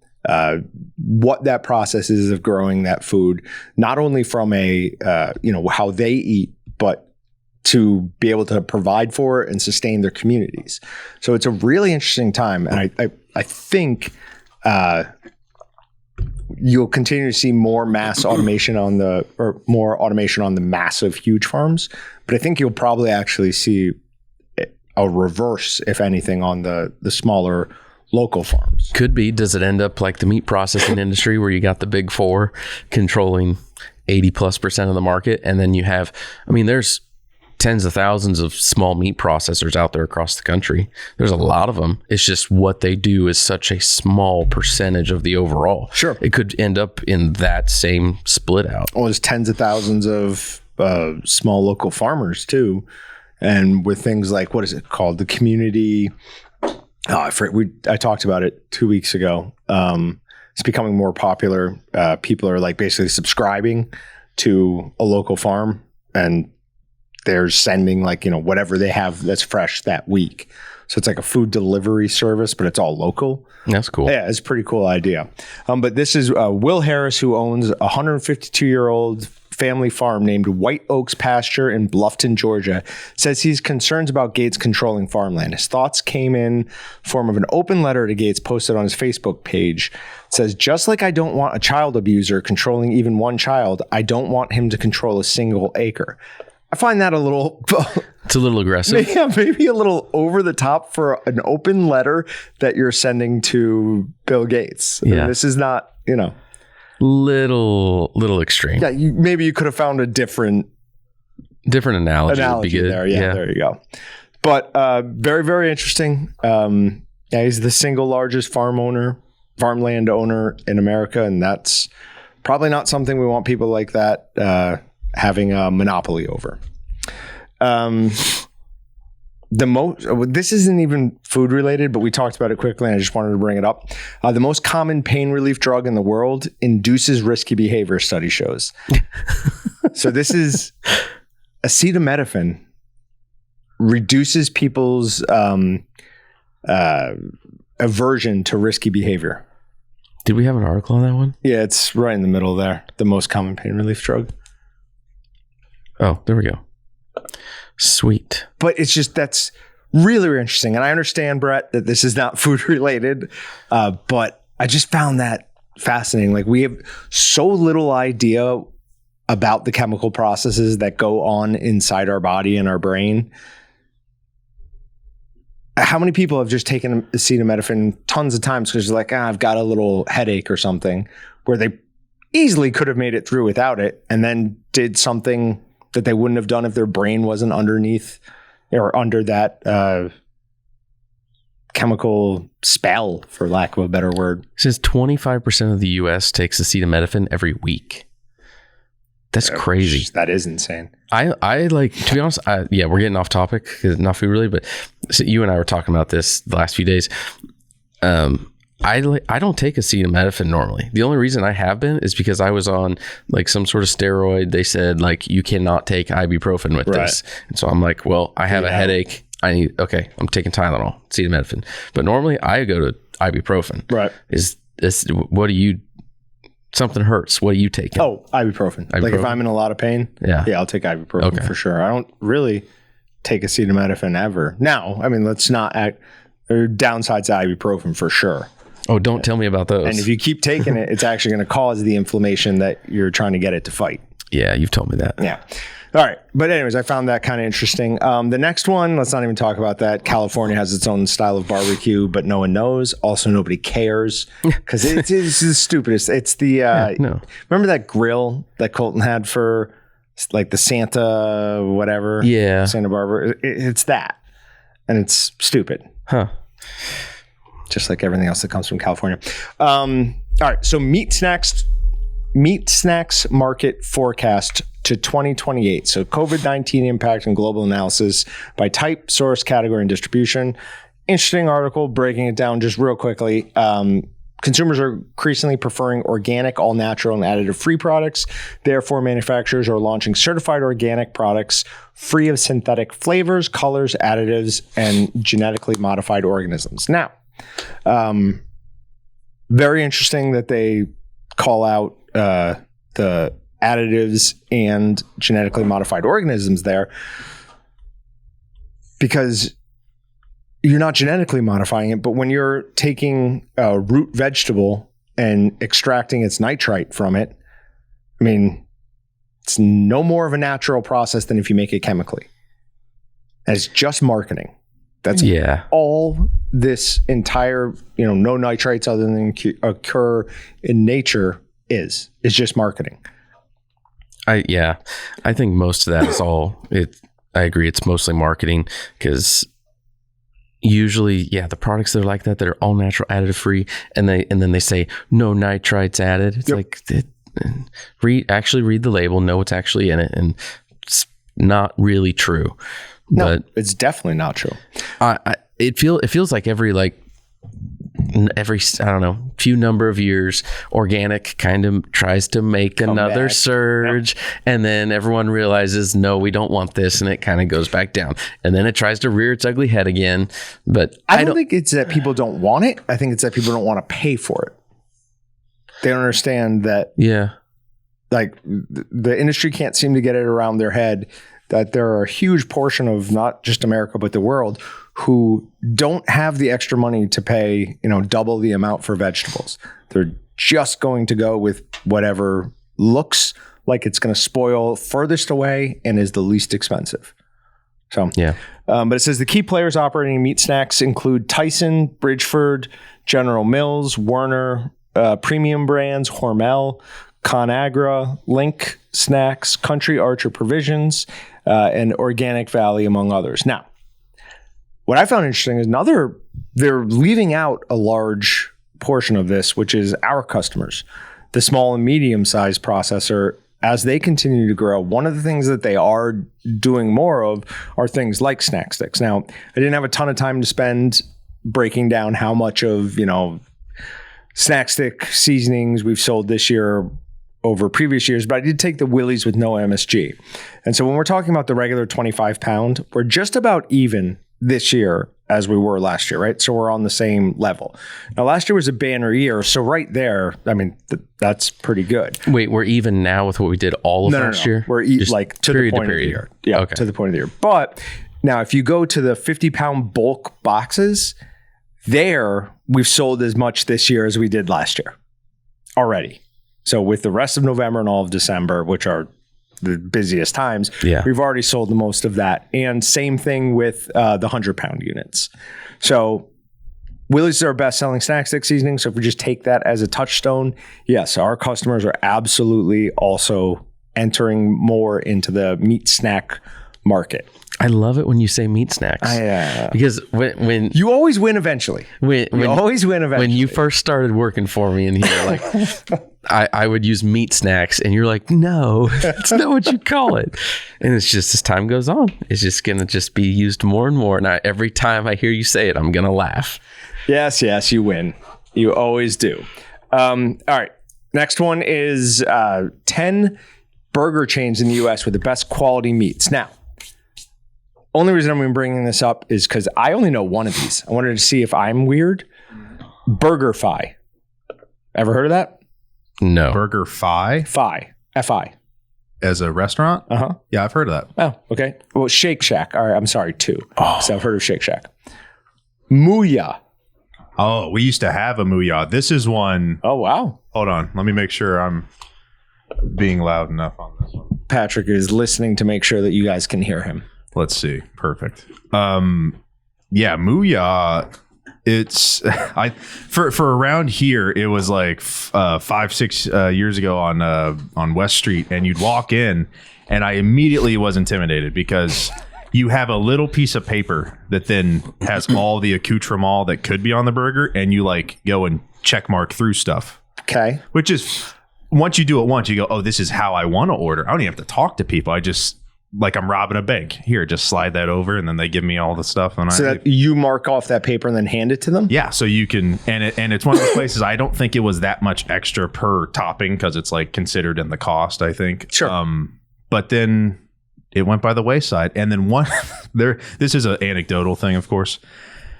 what that process is of growing that food, not only from how they eat, but to be able to provide for it and sustain their communities. So it's a really interesting time. And I think you'll continue to see more automation on the massive, huge farms. But I think you'll probably actually see a reverse, if anything, on the smaller local farms. Could be. Does it end up like the meat processing industry where you got the big four controlling 80+% of the market? And then you have, there's tens of thousands of small meat processors out there across the country. There's a lot of them. It's just what they do is such a small percentage of the overall. Sure. It could end up in that same split out. Well, there's tens of thousands of small local farmers too. And with things like, what is it called? The community. I talked about it 2 weeks ago. It's becoming more popular. People are like basically subscribing to a local farm and they're sending whatever they have that's fresh that week. So it's like a food delivery service, but it's all local. That's cool. Yeah, it's a pretty cool idea. But this is Will Harris, who owns a 152-year-old family farm named White Oaks Pasture in Bluffton, Georgia, says he's concerned about Gates controlling farmland. His thoughts came in form of an open letter to Gates posted on his Facebook page. It says, just like I don't want a child abuser controlling even one child, I don't want him to control a single acre. I find that a little... It's a little aggressive. Yeah, maybe a little over the top for an open letter that you're sending to Bill Gates. Yeah. This is not, Little extreme. Yeah, maybe you could have found a different analogy would be good. There. Yeah, there you go. But very, very interesting. He's the single largest farmland owner in America, and that's probably not something we want people like that having a monopoly over. This isn't even food related, but we talked about it quickly and I just wanted to bring it up. The most common pain relief drug in the world induces risky behavior, study shows. So this is acetaminophen reduces people's aversion to risky behavior. Did we have an article on that one? Yeah, it's right in the middle there. The most common pain relief drug. Oh, there we go. Sweet. But it's just, that's really, really interesting. And I understand, Brett, that this is not food related, but I just found that fascinating. Like, we have so little idea about the chemical processes that go on inside our body and our brain. How many people have just taken acetaminophen tons of times because they're like, I've got a little headache or something, where they easily could have made it through without it and then did something that they wouldn't have done if their brain wasn't underneath or under that chemical spell, for lack of a better word. It says 25% of the U.S. takes acetaminophen every week. That's crazy. That is insane. I like, to be honest, we're getting off topic, not food really, but so you and I were talking about this the last few days. I don't take acetaminophen normally. The only reason I have been is because I was on like some sort of steroid. They said like you cannot take ibuprofen with this, and so I'm like, well, I have a headache. I'm taking Tylenol, acetaminophen. But normally I go to ibuprofen. Right? Is this what do you? Something hurts. What are you taking? Oh, ibuprofen. Like if I'm in a lot of pain, yeah, I'll take ibuprofen for sure. I don't really take acetaminophen ever. Now, I mean, let's not act. There are downsides to ibuprofen for sure. Oh, don't tell me about those. And if you keep taking it, it's actually going to cause the inflammation that you're trying to get it to fight. Yeah, you've told me that. Yeah. All right. But anyways, I found that kind of interesting. The next one, let's not even talk about that. California has its own style of barbecue, but no one knows. Also, nobody cares because it's the stupidest. It's the, remember that grill that Colton had for like the Santa, whatever? Yeah. Santa Barbara. It's that. And it's stupid. Huh. Just like everything else that comes from California. All right. So meat snacks market forecast to 2028. So COVID-19 impact and global analysis by type, source, category, and distribution. Interesting article breaking it down just real quickly. Consumers are increasingly preferring organic, all natural, and additive-free products. Therefore, manufacturers are launching certified organic products free of synthetic flavors, colors, additives, and genetically modified organisms. Now, very interesting that they call out the additives and genetically modified organisms there, because you're not genetically modifying it, but when you're taking a root vegetable and extracting its nitrite from it, I mean, it's no more of a natural process than if you make it chemically. And it's just marketing. That's all this entire, no nitrates other than occur in nature is just marketing. I think most of that is all it. I agree. It's mostly marketing because usually, the products that are like that are all natural, additive free, and then they say no nitrites added. It's like read the label, know what's actually in it, and it's not really true. No, but it's definitely not true. It feels like every I don't know, few number of years, organic kind of tries to make another surge, and then everyone realizes, no, we don't want this, and it kind of goes back down, and then it tries to rear its ugly head again. But I don't think it's that people don't want it. I think it's that people don't want to pay for it. They don't understand that. Yeah, like the industry can't seem to get it around their head that there are a huge portion of not just America, but the world who don't have the extra money to pay, double the amount for vegetables. They're just going to go with whatever looks like it's going to spoil furthest away and is the least expensive. So, but it says the key players operating meat snacks include Tyson, Bridgeford, General Mills, Werner, premium brands, Hormel, ConAgra, Link Snacks, Country Archer Provisions, and Organic Valley, among others. Now, what I found interesting is they're leaving out a large portion of this, which is our customers, the small and medium-sized processor. As they continue to grow, one of the things that they are doing more of are things like snack sticks. Now, I didn't have a ton of time to spend breaking down how much of, snack stick seasonings we've sold this year over previous years, but I did take the Willys with no MSG. And so when we're talking about the regular 25 pound, we're just about even this year as we were last year, right? So we're on the same level. Now, last year was a banner year. So right there, I mean, that's pretty good. Wait, we're even now with what we did all of last year? We're like to the point of the year. Yeah, okay. To the point of the year. But now if you go to the 50-pound bulk boxes, there we've sold as much this year as we did last year already. So with the rest of November and all of December, which are the busiest times, we've already sold the most of that. And same thing with the 100-pound units. So Willys is our best-selling snack stick seasoning. So if we just take that as a touchstone, yes, our customers are absolutely also entering more into the meat snack market. I love it when you say meat snacks. Because when you always win eventually. When you first started working for me in here, like I would use meat snacks, and you're like, no, that's not what you call it. And it's just as time goes on, it's just gonna be used more and more. And every time I hear you say it, I'm gonna laugh. Yes, you win. You always do. All right. Next one is 10 burger chains in the U.S. with the best quality meats. Now, only reason I'm bringing this up is because I only know one of these. I wanted to see if I'm weird. BurgerFi. Ever heard of that? No. BurgerFi? Fi. F-I. As a restaurant? Uh-huh. Yeah, I've heard of that. Oh, okay. Well, Shake Shack. All right, I'm sorry, 2. So I've heard of Shake Shack. Mooyah. Oh, we used to have a Mooyah. This is one. Oh, wow. Hold on. Let me make sure I'm being loud enough on this one. Patrick is listening to make sure that you guys can hear him. Let's see. Perfect. Yeah, Mooyah. It's for around here. It was like 5-6 years ago on West Street, and you'd walk in, and I immediately was intimidated because you have a little piece of paper that then has all the accoutrement that could be on the burger, and you like go and check mark through stuff. Okay. Which is, once you do it once, you go, oh, this is how I want to order. I don't even have to talk to people. I just, like I'm robbing a bank. Here, just slide that over, and then they give me all the stuff. And so that you mark off that paper and then hand it to them? Yeah, so you can, and it's one of those places, I don't think it was that much extra per topping because it's like considered in the cost, I think. Sure. But then it went by the wayside. And then this is an anecdotal thing, of course.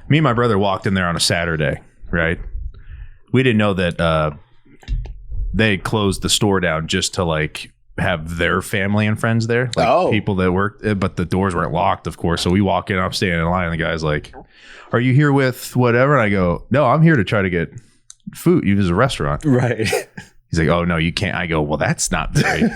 Me and my brother walked in there on a Saturday, right? We didn't know that they had closed the store down just to like have their family and friends there. Like people that worked, but the doors weren't locked, of course. So we walk in, I'm standing in line, and the guy's like, are you here with whatever? And I go, no, I'm here to try to get food. You use a restaurant. Right. He's like, oh, no, you can't. I go, well, that's not very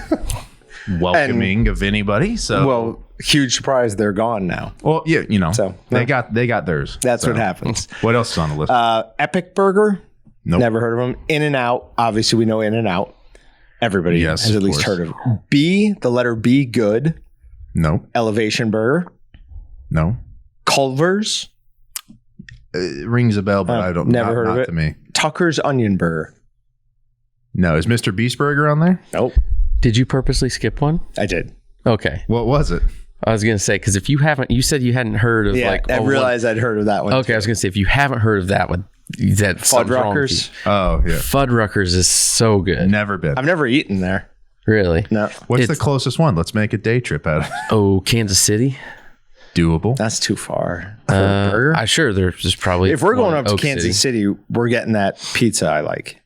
welcoming of anybody. So, well, huge surprise, they're gone now. Well, yeah, you know, so they got theirs. That's what happens. What else is on the list? Epic Burger. Nope. Never heard of them. In-N-Out. Obviously, we know In-N-Out. Everybody has at least heard of it. B, the letter B, Good. No. Elevation Burger. No. Culver's. It rings a bell, but I don't. Never heard of it. To me. Tucker's Onion Burger. No. Is Mr. Beast Burger on there? Nope. Did you purposely skip one? I did. Okay. What was it? I was going to say, because if you haven't, you said you hadn't heard of I realized I'd heard of that one. Okay. Too. I was going to say, if you haven't heard of that one, that Fuddruckers. Oh, yeah. Fuddruckers is so good. Never been. I've never eaten there. Really? No. What's the closest one? Let's make a day trip out of it. Oh, Kansas City? Doable. That's too far. For a burger? I'm sure there's probably. If we're going up to Kansas City, we're getting that pizza I like.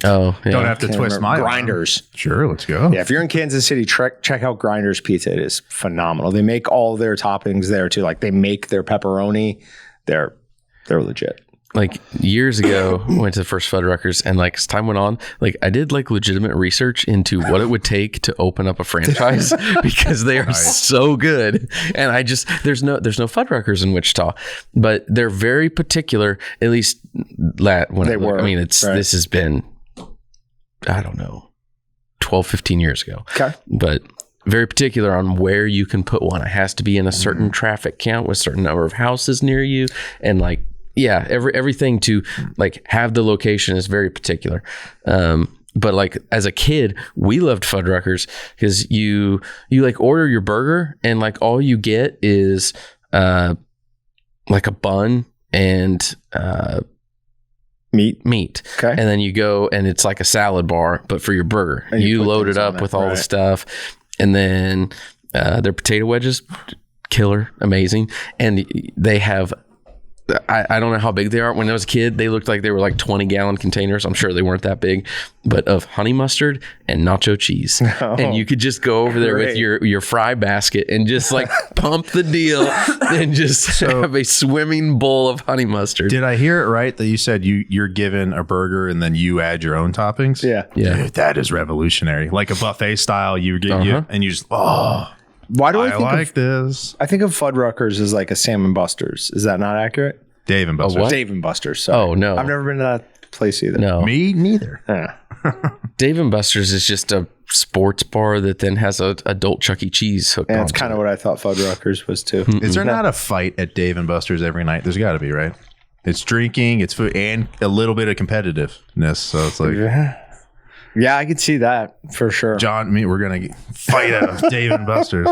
Oh, yeah. Don't have to twist my Grinders. Arm. Sure, let's go. Yeah, if you're in Kansas City, check out Grinders Pizza. It is phenomenal. They make all their toppings there too. Like they make their pepperoni. They're legit. Like years ago, went to the first Fuddruckers, and like as time went on, like I did like legitimate research into what it would take to open up a franchise because they are so good. And I just there's no Fuddruckers in Wichita, but they're very particular. At least when they were. I mean, this has been, I don't know, 12, 15 years ago. Okay, but very particular on where you can put one. It has to be in a certain traffic count with a certain number of houses near you, and like. Yeah, everything to like have the location is very particular. But like as a kid, we loved Fuddruckers because you like order your burger and like all you get is like a bun and meat. Okay. And then you go and it's like a salad bar, but for your burger. And you load it up with all the stuff. And then their potato wedges, killer, amazing. And they have I don't know how big they are. When I was a kid, they looked like they were like 20-gallon containers. I'm sure they weren't that big, but of honey mustard and nacho cheese. Oh, and you could just go over there with your fry basket and just like pump the deal and just have a swimming bowl of honey mustard. Did I hear it right that you said you're given a burger and then you add your own toppings? Yeah. Dude, that is revolutionary. Like a buffet style, you get you and you just Why do I think like this? I think of Fuddruckers as like a Salmon Buster's. Is that not accurate? Dave and Buster's. Dave and Buster's. Sorry. Oh, no. I've never been to that place either. No. Me neither. Dave and Buster's is just a sports bar that then has a adult Chuck E. Cheese hooked on. That's kind of what I thought Fuddruckers was too. Is there not a fight at Dave and Buster's every night? There's got to be, right? It's drinking, it's food, and a little bit of competitiveness. So it's like... Yeah, I could see that for sure. John, we're going to fight at Dave and Buster's.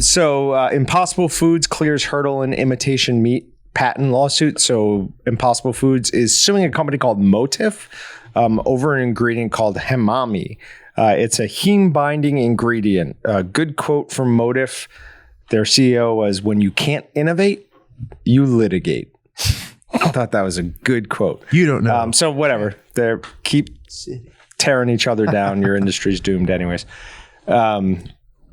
So Impossible Foods clears hurdle in imitation meat patent lawsuit. So Impossible Foods is suing a company called Motif over an ingredient called hemami. It's a heme binding ingredient. A good quote from Motif. Their CEO was, "When you can't innovate, you litigate." I thought that was a good quote. You don't know. So whatever. They keep tearing each other down. Your industry's doomed anyways.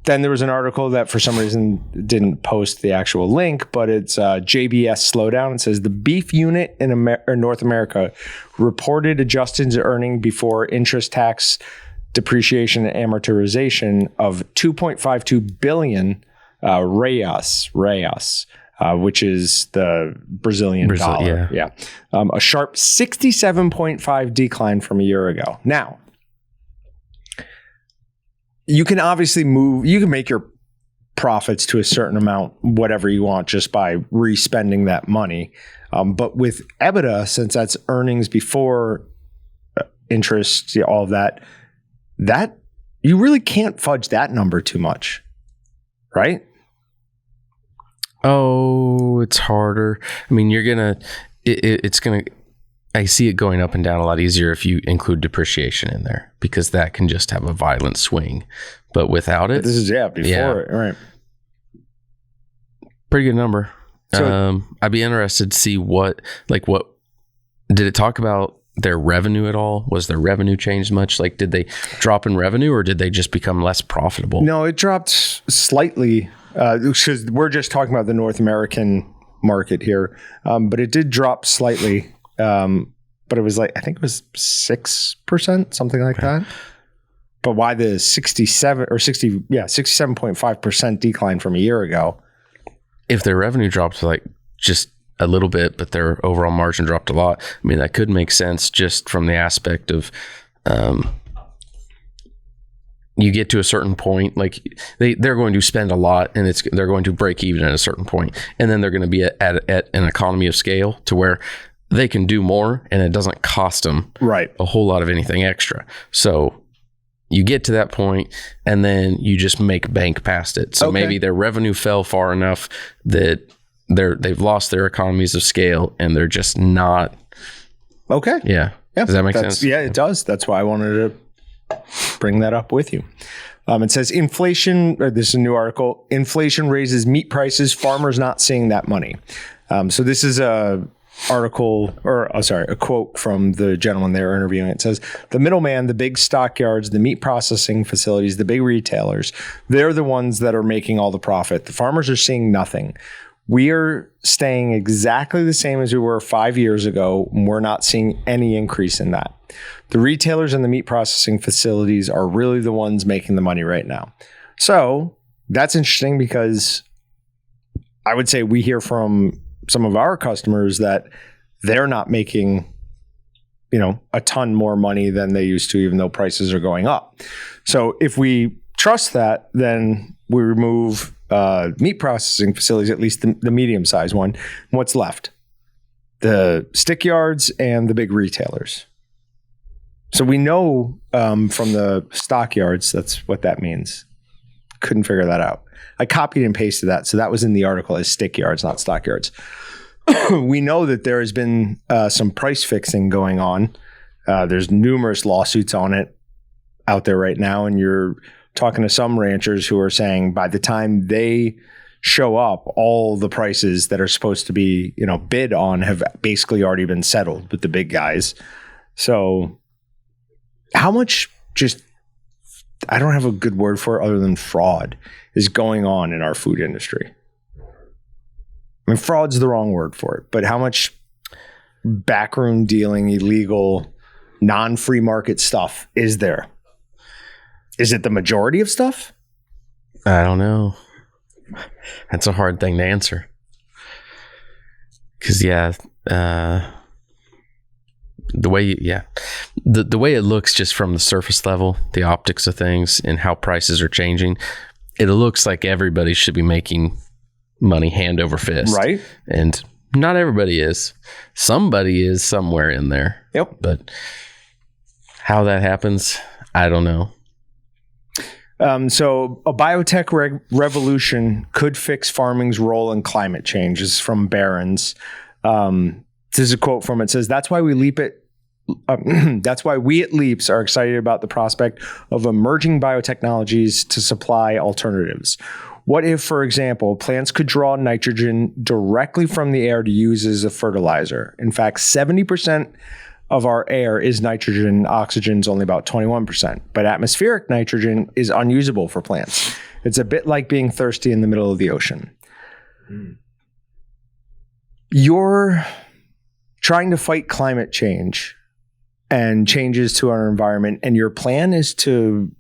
Then there was an article that for some reason didn't post the actual link, but it's JBS Slowdown. It says the beef unit in North America reported adjusted earning before interest, tax, depreciation, and amortization of 2.52 billion reais, which is the Brazilian dollar. Yeah. A sharp 67.5 decline from a year ago. Now, you can obviously you can make your profits to a certain amount, whatever you want, just by re-spending that money. But with EBITDA, since that's earnings before interest, all of that you really can't fudge that number too much, right? Oh, it's harder. I mean, I see it going up and down a lot easier if you include depreciation in there, because that can just have a violent swing. But without it, this is before it, right? Pretty good number. So, I'd be interested to see what did it talk about their revenue at all? Was their revenue changed much? Like, did they drop in revenue, or did they just become less profitable? No, it dropped slightly. Because we're just talking about the North American market here, but it did drop slightly. But it was I think it was 6%, something like that. But why the 67.5% decline from a year ago? If their revenue dropped just a little bit, but their overall margin dropped a lot, I mean, that could make sense just from the aspect of, you get to a certain point, they're going to spend a lot, and they're going to break even at a certain point, and then they're going to be at an economy of scale to where they can do more, and it doesn't cost them a whole lot of anything extra. So you get to that point, and then you just make bank past it. So maybe their revenue fell far enough that they've lost their economies of scale, and they're just not. Okay. Yeah. Does that make sense? Yeah, it does. That's why I wanted to bring that up with you. It says inflation, or this is a new article, inflation raises meat prices, farmers not seeing that money. So this is a quote from the gentleman they were interviewing. It says, the middleman, the big stockyards, the meat processing facilities, the big retailers, they're the ones that are making all the profit. The farmers are seeing nothing. We are staying exactly the same as we were 5 years ago, and we're not seeing any increase in that. The retailers and the meat processing facilities are really the ones making the money right now. So that's interesting, because I would say we hear from some of our customers that they're not making, a ton more money than they used to, even though prices are going up. So if we trust that, then we remove meat processing facilities, at least the medium-sized one. What's left? The stick yards and the big retailers. So we know from the stockyards, that's what that means. Couldn't figure that out. I copied and pasted that. So that was in the article as stick yards, not stockyards. We know that there has been some price fixing going on. There's numerous lawsuits on it out there right now. And you're talking to some ranchers who are saying by the time they show up, all the prices that are supposed to be, bid on have basically already been settled with the big guys. So how much I don't have a good word for it other than fraud is going on in our food industry. I mean, fraud's the wrong word for it, but how much backroom dealing, illegal, non-free market stuff is there? Is it the majority of stuff? I don't know. That's a hard thing to answer. Because, the way it looks just from the surface level, the optics of things and how prices are changing, it looks like everybody should be making money hand over fist. Right. And not everybody is. Somebody is somewhere in there. Yep. But how that happens, I don't know. So a biotech revolution could fix farming's role in climate change. This is from Barron's. This is a quote from it. It says, that's why we at Leaps are excited about the prospect of emerging biotechnologies to supply alternatives. What if, for example, plants could draw nitrogen directly from the air to use as a fertilizer? In fact, 70% of our air is nitrogen. Oxygen's only about 21%. But atmospheric nitrogen is unusable for plants. It's a bit like being thirsty in the middle of the ocean. You're trying to fight climate change and changes to our environment, and your plan is to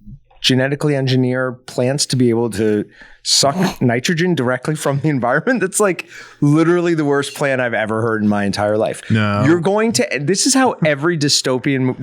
genetically engineer plants to be able to suck nitrogen directly from the environment. That's like literally the worst plan I've ever heard in my entire life. No. You're going to, this is how every dystopian,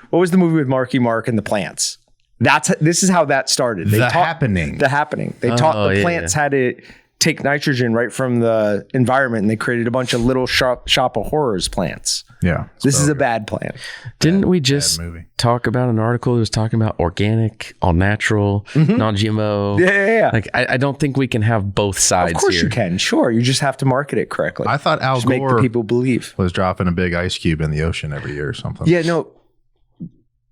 what was the movie with Marky Mark and the plants? This is how that started. The Happening. They taught the plants how to take nitrogen right from the environment, and they created a bunch of little shop of horrors plants. Yeah. This is a bad plan. Didn't we just talk about an article that was talking about organic, all natural, non-GMO? Yeah. Like, I don't think we can have both sides here. Of course you can. Sure. You just have to market it correctly. I thought Al Gore make the people believe was dropping a big ice cube in the ocean every year or something. Yeah, no.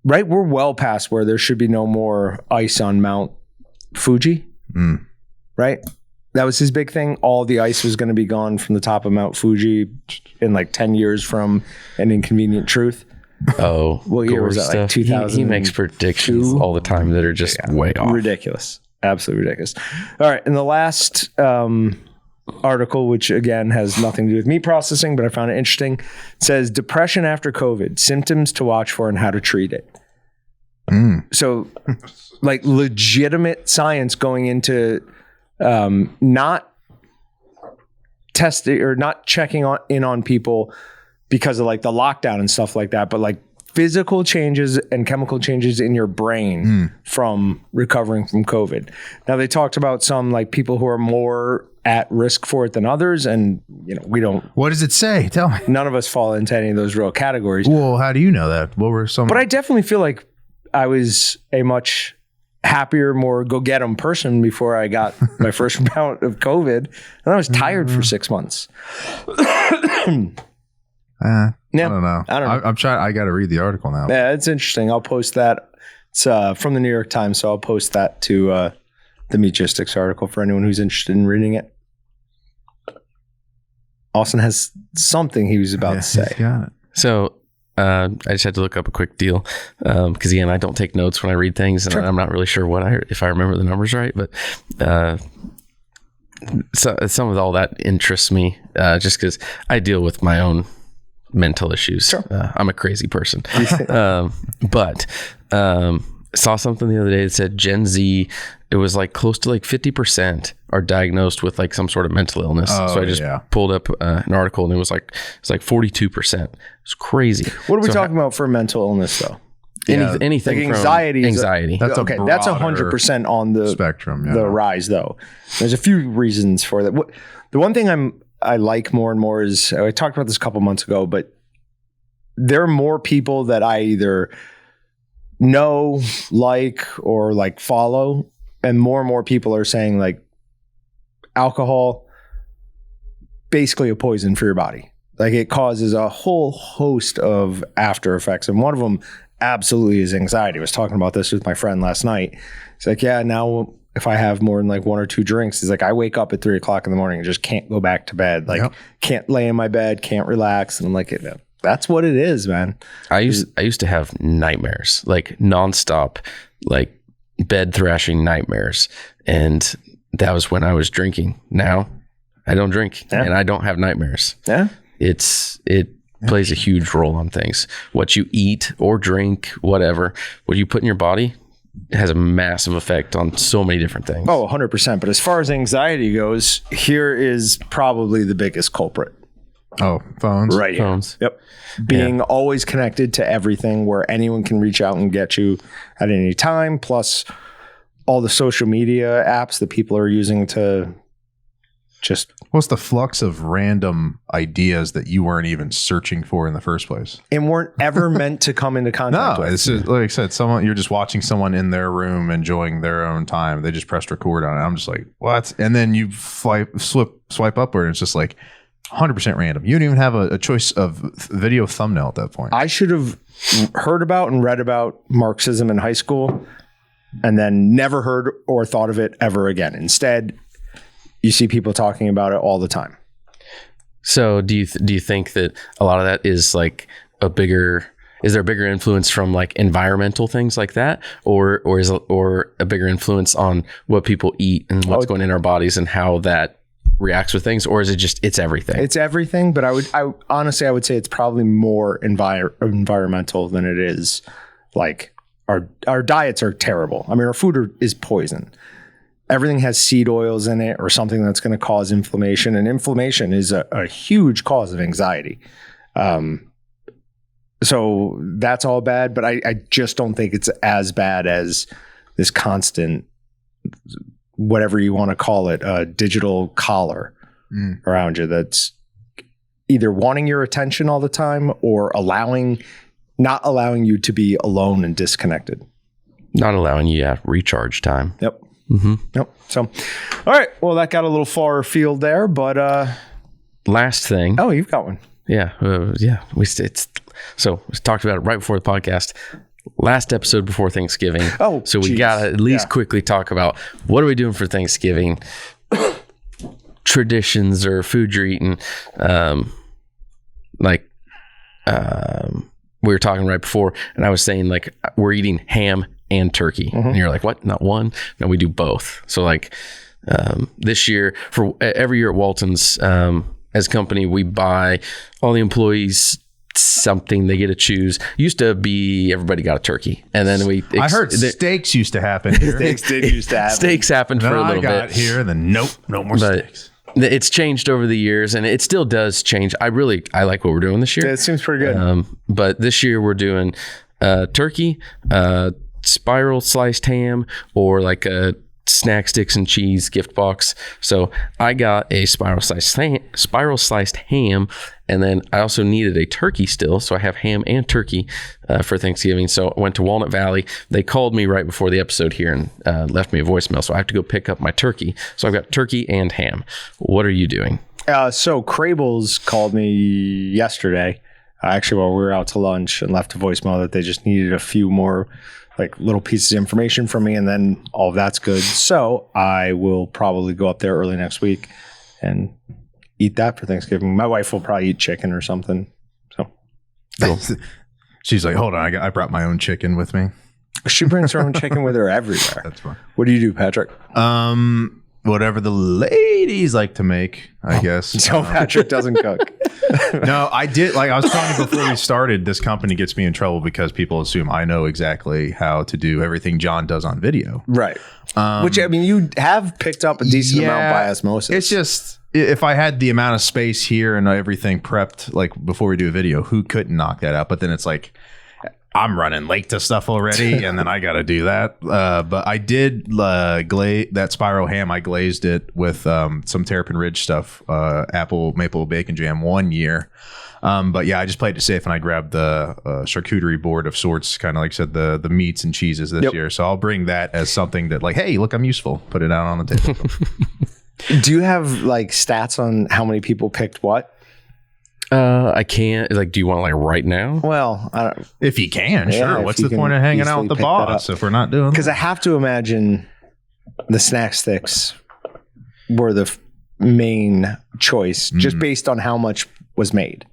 Right? We're well past where there should be no more ice on Mount Fuji. Right? That was his big thing. All the ice was going to be gone from the top of Mount Fuji in like 10 years from An Inconvenient Truth. Oh, what year was that? Like 2000. He makes predictions all the time that are just way off. Ridiculous. Absolutely ridiculous. All right. And the last article, which again has nothing to do with meat processing, but I found it interesting, says depression after COVID, symptoms to watch for and how to treat it. So like legitimate science going into not testing or not checking in on people because of like the lockdown and stuff like that, but like physical changes and chemical changes in your brain from recovering from COVID. Now they talked about some like people who are more at risk for it than others. And you know, we don't, what does it say? Tell me. None of us fall into any of those real categories. Well, how do you know that? What were some, but I definitely feel like I was a much happier, more go get 'em person before I got my first bout of COVID, and I was tired for 6 months. I don't know. I'm trying. I got to read the article now. Yeah, it's interesting. I'll post that. It's from the New York Times, so I'll post that to the Meatgistics article for anyone who's interested in reading it. Austin has something he was about to say. Got it. So I just had to look up a quick deal because again, I don't take notes when I read things, and I'm not really sure if I remember the numbers right. But so some of all that interests me just because I deal with my own mental issues. Sure. I'm a crazy person, but saw something the other day that said Gen Z. It was like close to like 50% are diagnosed with like some sort of mental illness. So I just pulled up an article, and it's like 42%. It's crazy. What are we talking about for mental illness though? Anything like anxiety. Anxiety. That's 100% on the spectrum. The rise though. There's a few reasons for that. The one thing I like more and more is, I talked about this a couple months ago, but there are more people that I either know, like, or like follow. And more people are saying like alcohol, basically a poison for your body. Like it causes a whole host of after effects. And one of them absolutely is anxiety. I was talking about this with my friend last night. He's like, yeah, now if I have more than like one or two drinks, he's like, I wake up at 3:00 in the morning and just can't go back to bed. Like can't lay in my bed, can't relax. And I'm like, that's what it is, man. I used to have nightmares, like nonstop, like bed thrashing nightmares, and that was when I was drinking. Now I don't drink and I don't have nightmares. It plays a huge role on things. What you eat or drink, whatever, what you put in your body has a massive effect on so many different things. Oh, 100%. But as far as anxiety goes, here is probably the biggest culprit. Oh, phones. Right here. Phones. Yep. Being always connected to everything where anyone can reach out and get you at any time, plus all the social media apps that people are using to just what's the flux of random ideas that you weren't even searching for in the first place and weren't ever meant to come into contact with. It's just, like I said, you're just watching someone in their room enjoying their own time. They just pressed record on it. I'm just like, what? And then you swipe upward and it's just like 100% random. You don't even have a choice of video thumbnail at that point. I should have heard about and read about Marxism in high school and then never heard or thought of it ever again. Instead, you see people talking about it all the time. So do you think that a lot of that is like is there a bigger influence from like environmental things like that, or a bigger influence on what people eat and what's going in our bodies and how that reacts with things, or is it just it's everything? It's everything, but I honestly would say it's probably more environmental than it is like our diets are terrible. I mean, our food is poison. Everything has seed oils in it or something that's going to cause inflammation. And inflammation is a huge cause of anxiety. So that's all bad, but I just don't think it's as bad as this constant, whatever you want to call it, digital collar around you that's either wanting your attention all the time or not allowing you to be alone and disconnected. Not allowing you recharge time. Yep. Mm-hmm. Yep. So, all right. Well, that got a little far afield there, but last thing. Oh, you've got one. Yeah. We talked about it right before the podcast. Last episode before Thanksgiving. Oh, so we got to at least quickly talk about what are we doing for Thanksgiving? Traditions or food you're eating. We were talking right before, and I was saying like we're eating ham and turkey, and you're like, what? Not one? No, we do both. So like this year, for every year at Walton's, as a company, we buy all the employees something they get to choose. Used to be everybody got a turkey, and then I heard steaks used to happen here. Steaks did used to happen. Steaks happened for a little bit. I got here, and then no more steaks. It's changed over the years, and it still does change. I like what we're doing this year. Yeah, it seems pretty good. But this year we're doing turkey, spiral sliced ham, or like a snack sticks and cheese gift box. So I got a spiral sliced ham, and then I also needed a turkey still. So I have ham and turkey for Thanksgiving. So I went to Walnut Valley. They called me right before the episode here and left me a voicemail. So I have to go pick up my turkey. So I've got turkey and ham. What are you doing? So Crable's called me yesterday, actually while we were out to lunch, and left a voicemail that they just needed a few more like little pieces of information from me, and then all of that's good. So I will probably go up there early next week and eat that for Thanksgiving. My wife will probably eat chicken or something. So cool. She's like, hold on, I brought my own chicken with me. She brings her own chicken with her everywhere. That's fine. What do you do, Patrick? Whatever the ladies like to make, I guess. So Patrick doesn't cook. No, I did. Like I was telling you before we started, this company gets me in trouble because people assume I know exactly how to do everything Jon does on video. Right. Which, I mean, you have picked up a decent amount by osmosis. It's just, if I had the amount of space here and everything prepped, like before we do a video, who couldn't knock that out? But then it's like, I'm running late to stuff already, and then I got to do that. But I did glaze that spiral ham. I glazed it with some Terrapin Ridge stuff, apple maple bacon jam 1 year. But yeah, I just played it safe, and I grabbed the charcuterie board of sorts, kind of like I said, the meats and cheeses this year. So I'll bring that as something that like, hey, look, I'm useful. Put it out on the table. Do you have like stats on how many people picked what? I can't. Like, do you want like right now? Well, I don't, if you can, sure. What's the point of hanging out with the boss if we're not doing? Because I have to imagine the snack sticks were the main choice, just based on how much was made.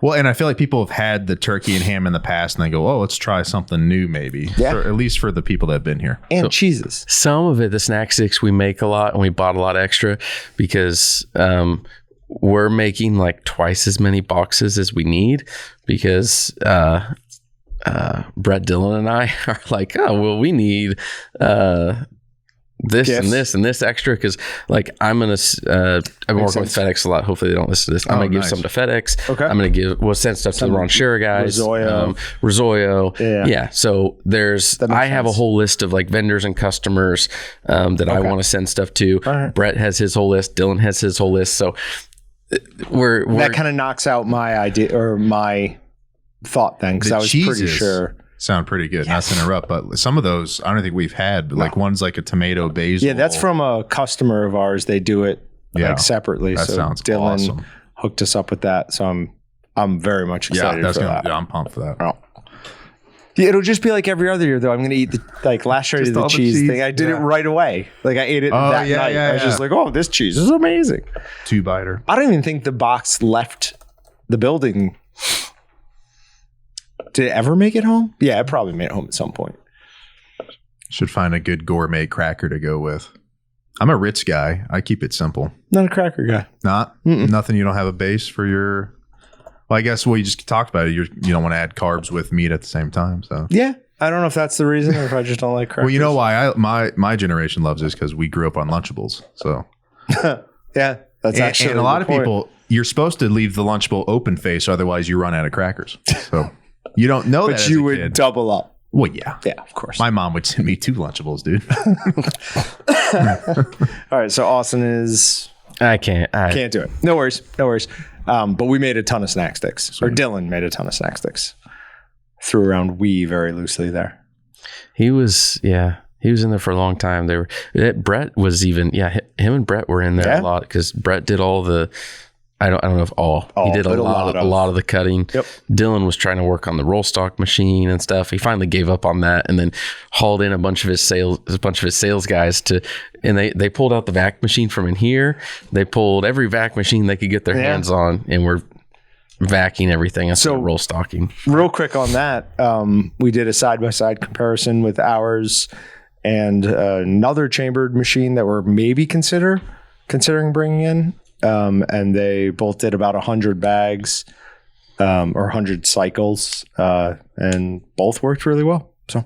Well, and I feel like people have had the turkey and ham in the past, and they go, "Oh, let's try something new, maybe." Yeah. At least for the people that have been here. And cheeses. Some of it, the snack sticks, we make a lot, and we bought a lot extra because we're making like twice as many boxes as we need because Brett Dillon and I are like, oh, well, we need this Gifts. and this and this extra because like I'm gonna I've been working with FedEx a lot. Hopefully they don't listen to this. I'm gonna give some to FedEx. Okay. I'm gonna send stuff to the Ron Shera guys. Rizzolio. Yeah. So I have a whole list of like vendors and customers that I want to send stuff to. Right. Brett has his whole list. Dylan has his whole list. So we're that kind of knocks out my idea or my thought then because I was pretty sure. Sound pretty good. Not to interrupt, but some of those I don't think we've had. But like one's like a tomato basil. Yeah, that's from a customer of ours. They do it like separately. That sounds Dylan hooked us up with that, so I'm very much excited for that. Yeah, I'm pumped for that. Oh. Yeah, it'll just be like every other year though. I'm going to eat last year I did the cheese thing. I did it right away. Like I ate it that night. I was just like, oh, this cheese is amazing. 2-biter. I don't even think the box left the building. Did it ever make it home? Yeah, it probably made it home at some point. Should find a good gourmet cracker to go with. I'm a Ritz guy. I keep it simple. Not a cracker guy. Nothing. You don't have a base for your. Well, I guess you just talked about it. You don't want to add carbs with meat at the same time. So yeah, I don't know if that's the reason or if I just don't like crackers. Well, you know why my generation loves this because we grew up on Lunchables. So yeah, that's actually and a lot of people. You're supposed to leave the Lunchable open face, otherwise you run out of crackers. So. You don't know that, but you would double up. Well, yeah, of course. My mom would send me 2 Lunchables, dude. All right, so Austin is. I can't do it. No worries. But we made a ton of snack sticks, or Dylan made a ton of snack sticks. Threw around "we" very loosely there. He was in there for a long time. Brett was even him and Brett were in there a lot because Brett did all the. I don't know if he did a lot of the cutting. Yep. Dylan was trying to work on the roll stock machine and stuff. He finally gave up on that and then hauled in a bunch of his sales guys and they pulled out the vac machine from in here. They pulled every vac machine they could get their hands on and were vacuuming everything instead of roll stocking. Real quick on that, we did a side-by-side comparison with ours and another chambered machine that we're maybe considering bringing in. And they both did about 100 bags or 100 cycles and both worked really well. So,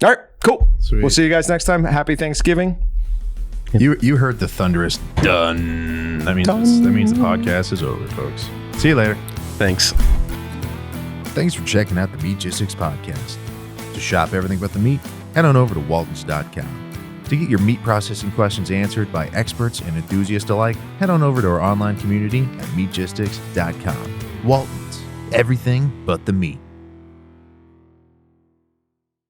all right, cool. Sweet. We'll see you guys next time. Happy Thanksgiving. You heard the thunderous done. That means the podcast is over, folks. See you later. Thanks. Thanks for checking out the Meatgistics podcast. To shop everything but the meat, head on over to waltons.com. To get your meat processing questions answered by experts and enthusiasts alike, head on over to our online community at meatgistics.com. Waltons, everything but the meat.